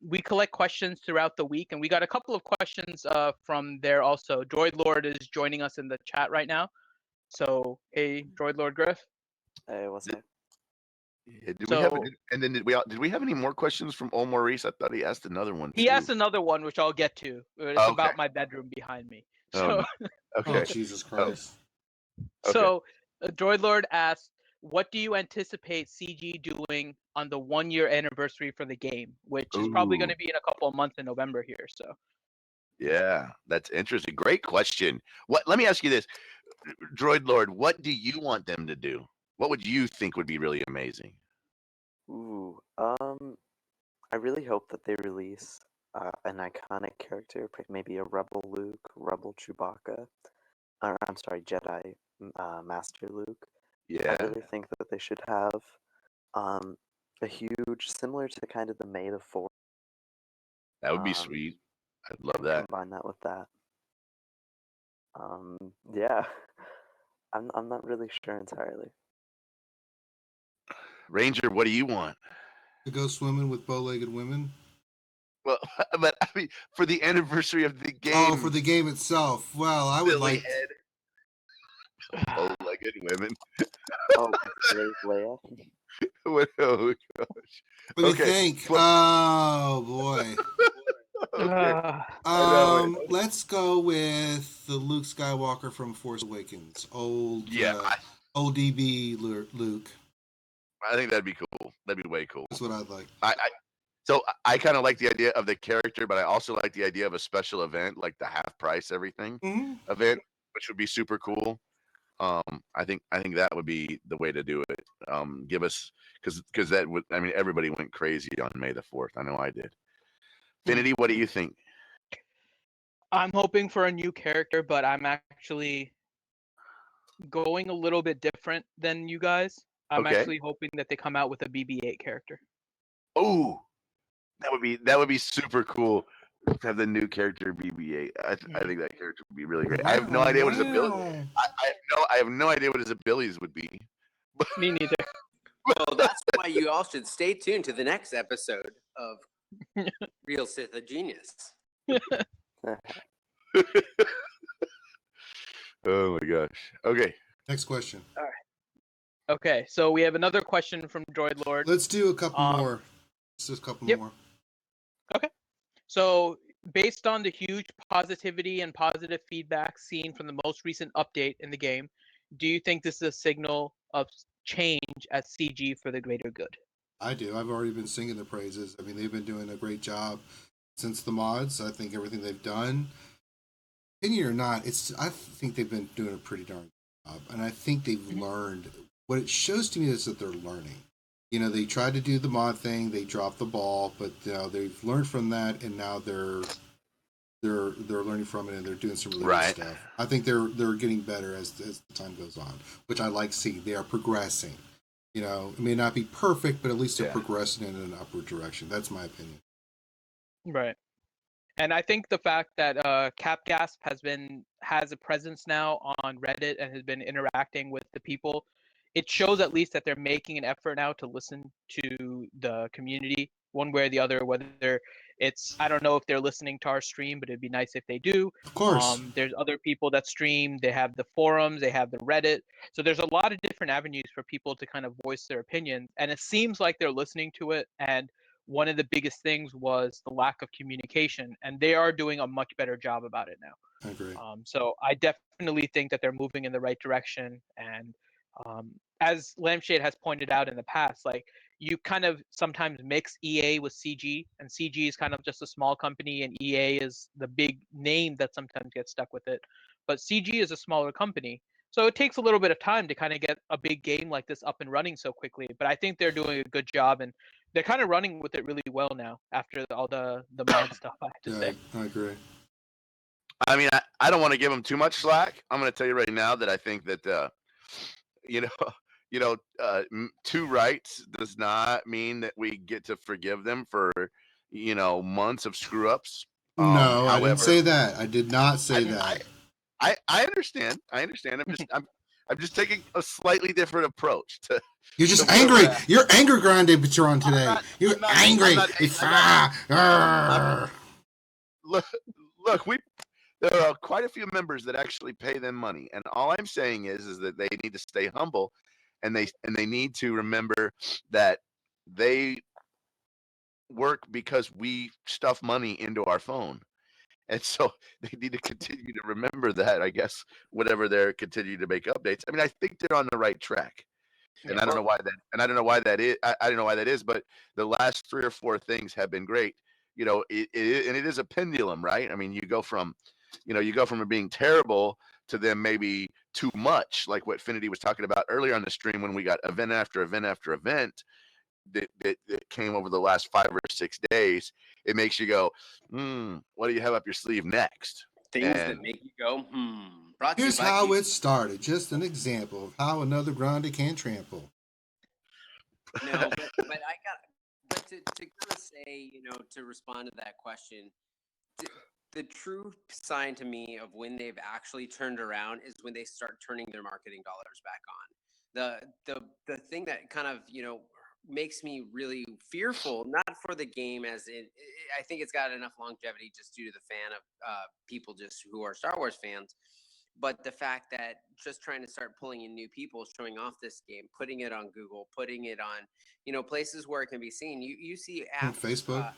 We collect questions throughout the week, and we got a couple of questions from there also. Droid Lord is joining us in the chat right now. So, hey, Droid Lord Griff. Hey, what's up? Yeah, did So we have any more questions from Old Maurice? I thought he asked another one he too. asked another one, which I'll get to. It's Okay. about my bedroom behind me. Oh, So, no. Okay. Oh, Jesus Christ. Okay. So Droid Lord asked, "What do you anticipate CG doing on the 1-year anniversary for the game, which is probably going Ooh. to be in a couple of months in November here?" So Yeah, that's interesting. Great question. Let me ask you this, Droid Lord, what do you want them to do? What would you think would be really amazing? Ooh, I really hope that they release an iconic character, maybe a Rebel Luke, Rebel Chewbacca, or I'm sorry, Jedi Master Luke. Yeah, I really think that they should have a huge, similar to kind of the May the 4th. that would be sweet. I'd love that. Combine that with that. Yeah, I'm not really sure entirely. Ranger, what do you want? To go swimming with bow-legged women? Well, but I mean, for the anniversary of the game. Oh, for the game itself. Well, I would Silly like. head. Bow-legged women. Oh, Slave Leia. Oh gosh. Let me Okay. think. Well, Oh boy. okay. Let's go with the Luke Skywalker from Force Awakens. Old old DB Luke. I think that'd be cool. That'd be way cool. That's what I'd like. So I kind of like the idea of the character, but I also like the idea of a special event, like the half price everything event, which would be super cool. I think that would be the way to do it. Give us because that would, I mean, everybody went crazy on May the 4th. I know I did. Finity, what do you think? I'm hoping for a new character, but I'm actually going a little bit different than you guys. I'm Okay. actually hoping that they come out with a BB-8 character. Oh, that would be super cool to have the new character BB-8. I think that character would be really great. I have no idea what his ability. I have no idea what his abilities would be. Me neither. Well, that's why you all should stay tuned to the next episode of Real Sith of Genius. Oh my gosh. Okay. Next question. All right. Okay, so we have another question from Droid Lord. Let's do a couple more. Let's do a couple more. Okay. So, based on the huge positivity and positive feedback seen from the most recent update in the game, do you think this is a signal of change at CG for the greater good? I do. I've already been singing the praises. I mean, they've been doing a great job since the mods. I think everything they've done, opinion or not, I think they've been doing a pretty darn good job, and I think they've learned. What it shows to me is that they're learning. You know, they tried to do the mod thing, they dropped the ball, but they've learned from that, and now they're learning from it, and they're doing some really good stuff. I think they're getting better as the time goes on, which I like seeing. They are progressing. You know, it may not be perfect, but at least they're progressing in an upward direction. That's my opinion. Right. And I think the fact that CapGasp has a presence now on Reddit and has been interacting with the people, it shows at least that they're making an effort now to listen to the community one way or the other, whether it's, I don't know if they're listening to our stream, but it'd be nice if they do. Of course. There's other people that stream, they have the forums, they have the Reddit. So there's a lot of different avenues for people to kind of voice their opinions. And it seems like they're listening to it. And one of the biggest things was the lack of communication, and they are doing a much better job about it now. I agree. So I definitely think that they're moving in the right direction. And as Lampshade has pointed out in the past, like, you kind of sometimes mix EA with CG, and CG is kind of just a small company, and EA is the big name that sometimes gets stuck with it. But CG is a smaller company, so it takes a little bit of time to kind of get a big game like this up and running so quickly. But I think they're doing a good job, and they're kind of running with it really well now after all the mod stuff, I have to say. I agree. I mean, I don't want to give them too much slack. I'm going to tell you right now that I think that, you two rights does not mean that we get to forgive them for months of screw ups. No, I didn't However, say that. I did not say I, that. I understand. I understand. I'm just taking a slightly different approach to. You're just where we're angry. at. You're angry, Grande Patron today. You're I'm not. angry. Look, look. There are quite a few members that actually pay them money, and all I'm saying is that they need to stay humble, and they need to remember that they work because we stuff money into our phone. And so they need to continue to remember that, I guess, whenever they're continuing to make updates. I mean, I think they're on the right track. And Yeah. I don't know why that I don't know why that is, but the last 3 or 4 things have been great. It is a pendulum, right? I mean, you go from it being terrible to them maybe too much, like what Finity was talking about earlier on the stream when we got event after event after event that came over the last 5 or 6 days. It makes you go, what do you have up your sleeve next? Things And that make you go, Brought to you Here's by how Q- it started. Just an example of how another Grande can trample. No, but to kind of say, to respond to that question, the true sign to me of when they've actually turned around is when they start turning their marketing dollars back on. The thing that kind of makes me really fearful, not for the game I think it's got enough longevity just due to the fan of people just who are Star Wars fans, but the fact that just trying to start pulling in new people, showing off this game, putting it on Google, putting it on places where it can be seen. You see apps, Facebook.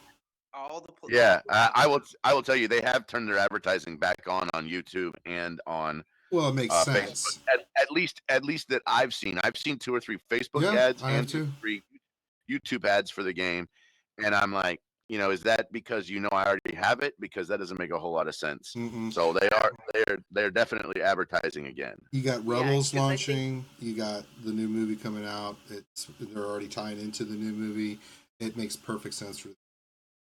all the yeah, I will tell you, they have turned their advertising back on YouTube and on Well, it makes Facebook. sense. At least that I've seen. I've seen 2 or 3 Facebook Yeah, ads I have and 2 or too. 3 YouTube ads for the game, and I'm like, is that because I already have it? Because that doesn't make a whole lot of sense. Mm-mm. So they're definitely advertising again. You got Yeah, Rebels 'cause I think- launching. You got the new movie coming out. They're already tying into the new movie. It makes perfect sense for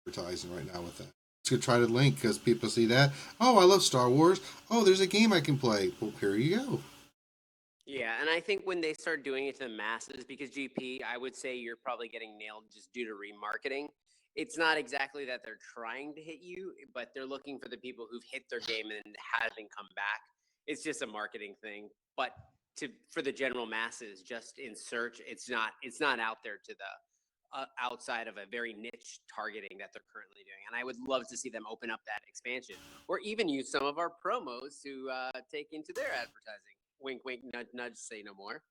advertising right now with that. It's gonna try to link because people see that. Oh, I love Star Wars. Oh, there's a game I can play. Well, here you go. Yeah, and I think when they start doing it to the masses, because GP, I would say you're probably getting nailed just due to remarketing. It's not exactly that they're trying to hit you, but they're looking for the people who've hit their game and haven't come back. It's just a marketing thing. But for the general masses, just in search, it's not out there to the outside of a very niche targeting that they're currently doing. And I would love to see them open up that expansion, or even use some of our promos to take into their advertising. Wink, wink, nudge, nudge, say no more.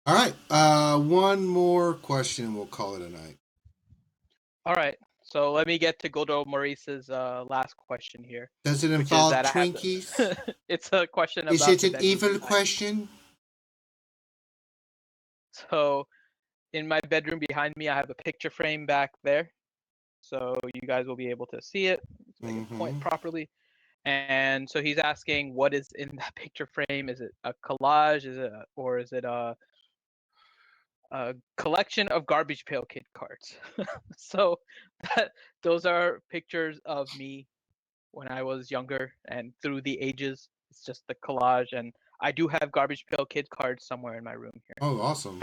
All right. One more question and we'll call it a night. All right. So let me get to Goldo Maurice's last question here. Does it which is involve that I have Twinkies? It's a question Is about it the an bedroom evil behind me. question? So in my bedroom behind me, I have a picture frame back there. So you guys will be able to see it. Let's make it point properly. And so he's asking, what is in that picture frame? Is it a collage? Is it a collection of Garbage Pail Kid cards? So those are pictures of me when I was younger and through the ages. It's just the collage, and I do have Garbage Pail Kid cards somewhere in my room here. Oh, awesome.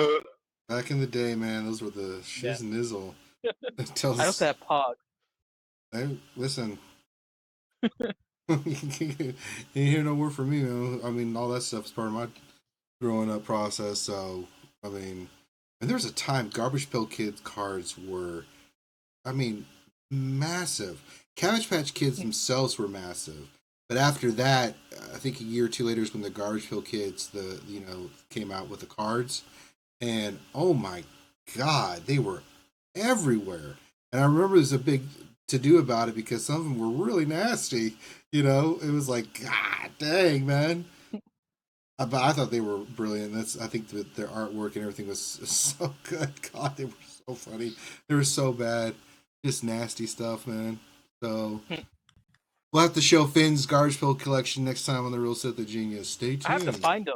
Back in the day, man, those were the shiz nizzle. I also have Pog. Hey, listen. You hear no word from me, man. I mean, all that stuff is part of my growing up process. So, I mean, and there was a time Garbage Pail Kids cards were, I mean, massive. Cabbage Patch Kids themselves were massive. But after that, I think a year or two later is when the Garbage Pail Kids, came out with the cards, and oh my God, they were everywhere. And I remember there's a big to do about it because some of them were really nasty. It was like, God dang, man. But I thought they were brilliant. I think that their artwork and everything was so good. God, they were so funny. They were so bad. Just nasty stuff, man. So we'll have to show Finn's Garbage Pail collection next time on the Real Set the Genius. Stay tuned. I have to find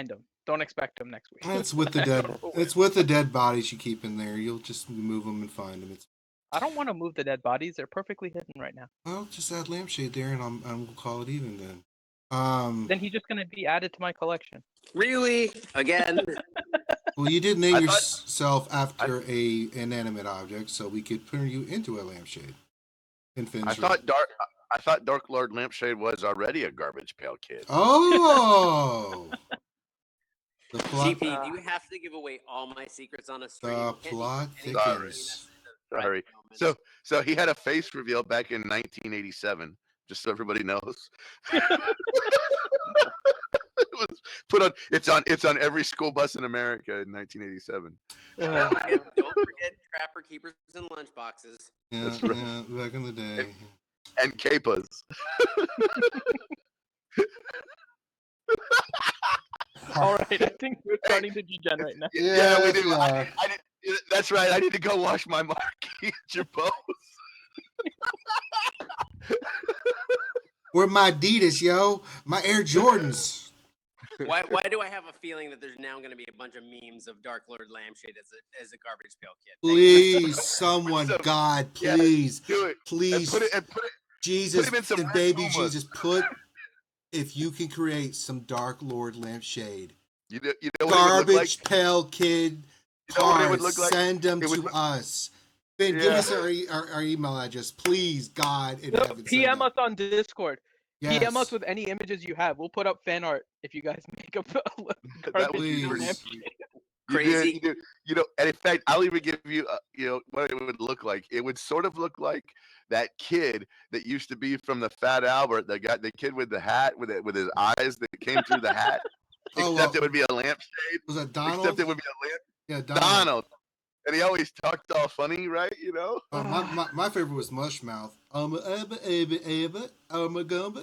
them. Don't expect them next week. It's with the dead. It's with the dead bodies you keep in there. You'll just move them and find them. I don't want to move the dead bodies. They're perfectly hidden right now. Well, just add lampshade there, and we'll call it even then. Then he's just gonna be added to my collection. Really? Again? Well, you did name I thought- yourself after a inanimate object, so we could turn you into a lampshade. I thought Dark Lord Lampshade was already a garbage pail kid. Oh, the plot. GP, do you have to give away all my secrets on a stream? The Can't you plot do anything? thickens. Sorry. So he had a face reveal back in 1987, just so everybody knows. It was put on. It's on every school bus in America in 1987. Don't forget Trapper Keepers and Lunchboxes. Yeah, That's right. yeah, back in the day. And capas. All right, I think we're starting to degenerate now. Yeah, we Yes, do. we I are. that's right. I need to go wash my marquee Jabos. Where my Adidas, yo, my Air Jordans. Why do I have a feeling that there's now going to be a bunch of memes of Dark Lord Lampshade as a garbage pail kid? Please, someone, So- God, yeah, please, Do it. please, And put it. Jesus, put him in some and baby red Pumas. Jesus, if you can create some Dark Lord Lampshade, You know what it would look like? garbage pail kid You know what it would cards, look like? send them It would to look- us. Ben, give Yeah. us our email address, please, God, in No, heaven. send PM them. us on Discord. PM Yes. us with any images you have. We'll put up fan art if you guys make up That garbage would be pail Please. lampshade. Crazy. You do. And in fact, I'll even give you, what it would look like. It would sort of look like that kid that used to be from the Fat Albert, the kid with the hat, with his eyes that came through the hat. Oh, Except well, it would be a lampshade. was that Donald? Except it would be a lamp. Yeah, Donald. Donald. And he always talked all funny, right? You know? My favorite was Mushmouth.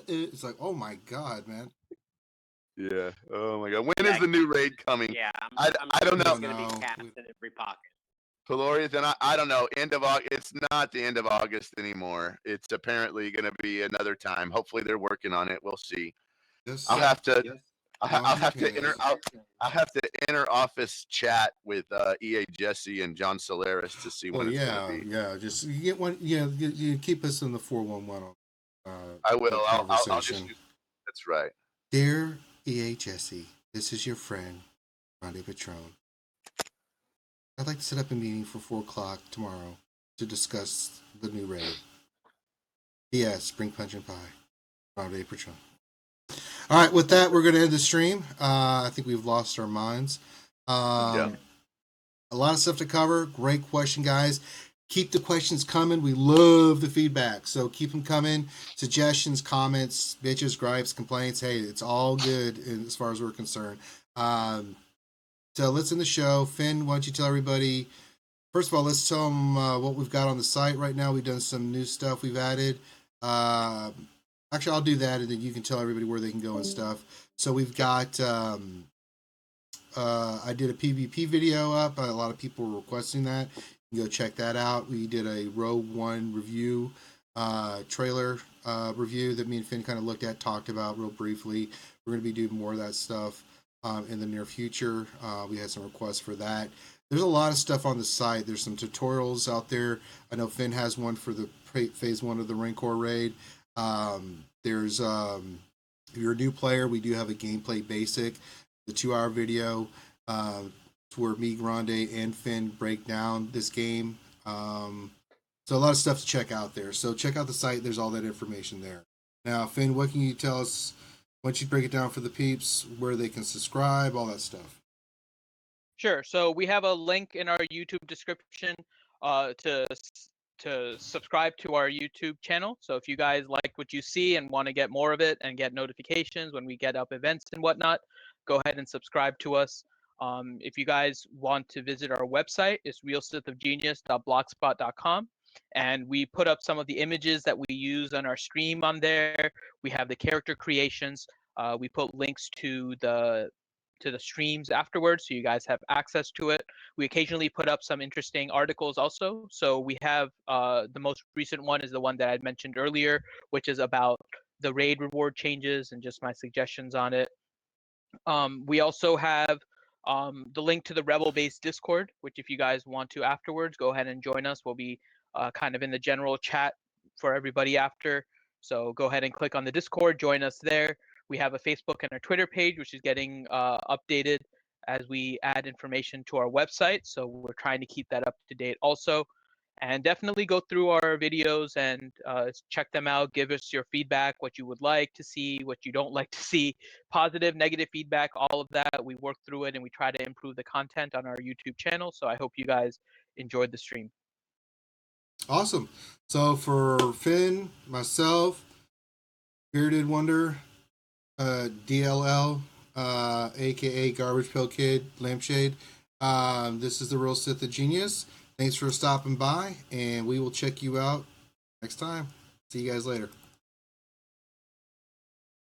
It's like, oh my God, man. Yeah. Oh my God. When is the new raid coming? Yeah, I don't know. It's going to be cast in every pocket. Pelorius, and I don't know. End of August. It's not the end of August anymore. It's apparently going to be another time. Hopefully they're working on it. We'll see. Yes, I'll have to. yes. I'll have to Yes. I'll have to inter office chat with EA Jesse and John Solaris to see when Oh it's yeah, going to be. yeah. Just you get one. Yeah, you keep us in the 411. I will. I'll just Conversation. that's right. Dear EA Jesse, this is your friend, Grande Patron. I'd like to set up a meeting for 4 o'clock tomorrow to discuss the new raid. P.S. Bring punch and pie. Grande Patron. All right, with that, we're going to end the stream. I think we've lost our minds. Yeah. A lot of stuff to cover. Great question, guys. Keep the questions coming. We love the feedback. So keep them coming. Suggestions, comments, bitches, gripes, complaints. Hey, it's all good as far as we're concerned. So let's end the show. Finn, why don't you tell everybody? First of all, let's tell them what we've got on the site right now. We've done some new stuff we've added. Actually, I'll do that, and then you can tell everybody where they can go and stuff. So we've got, I did a PvP video up. A lot of people were requesting that. You can go check that out. We did a Rogue One review, trailer review that me and Finn kind of looked at, talked about real briefly. We're going to be doing more of that stuff in the near future. We had some requests for that. There's a lot of stuff on the site. There's some tutorials out there. I know Finn has one for the phase 1 of the Rancor raid. There's if you're a new player, we do have a gameplay basic, the 2-hour video where me, Grande, and Finn break down this game. So a lot of stuff to check out there. So check out the site. There's all that information there. Now, Finn, what can you tell us? Why don't you break it down for the peeps, where they can subscribe, all that stuff? Sure. So we have a link in our YouTube description to subscribe to our YouTube channel. So if you guys like what you see and want to get more of it and get notifications when we get up events and whatnot, go ahead and subscribe to us. If you guys want to visit our website, it's realsithofgenius.blogspot.com. And we put up some of the images that we use on our stream on there. We have the character creations. We put links to the streams afterwards, so you guys have access to it. We occasionally put up some interesting articles also. So we have the most recent one is the one that I mentioned earlier, which is about the raid reward changes and just my suggestions on it. We also have the link to the Rebel Base Discord, which if you guys want to afterwards, go ahead and join us. We'll be kind of in the general chat for everybody after. So go ahead and click on the Discord, join us there. We have a Facebook and a Twitter page, which is getting updated as we add information to our website. So we're trying to keep that up to date also. And definitely go through our videos and check them out. Give us your feedback, what you would like to see, what you don't like to see, positive, negative feedback, all of that. We work through it and we try to improve the content on our YouTube channel. So I hope you guys enjoyed the stream. Awesome. So for Finn, myself, Bearded Wonder, DLL, aka Garbage Pail Kid, Lampshade, this is the Real Sith of Genius. Thanks for stopping by, and we will check you out next time. See you guys later.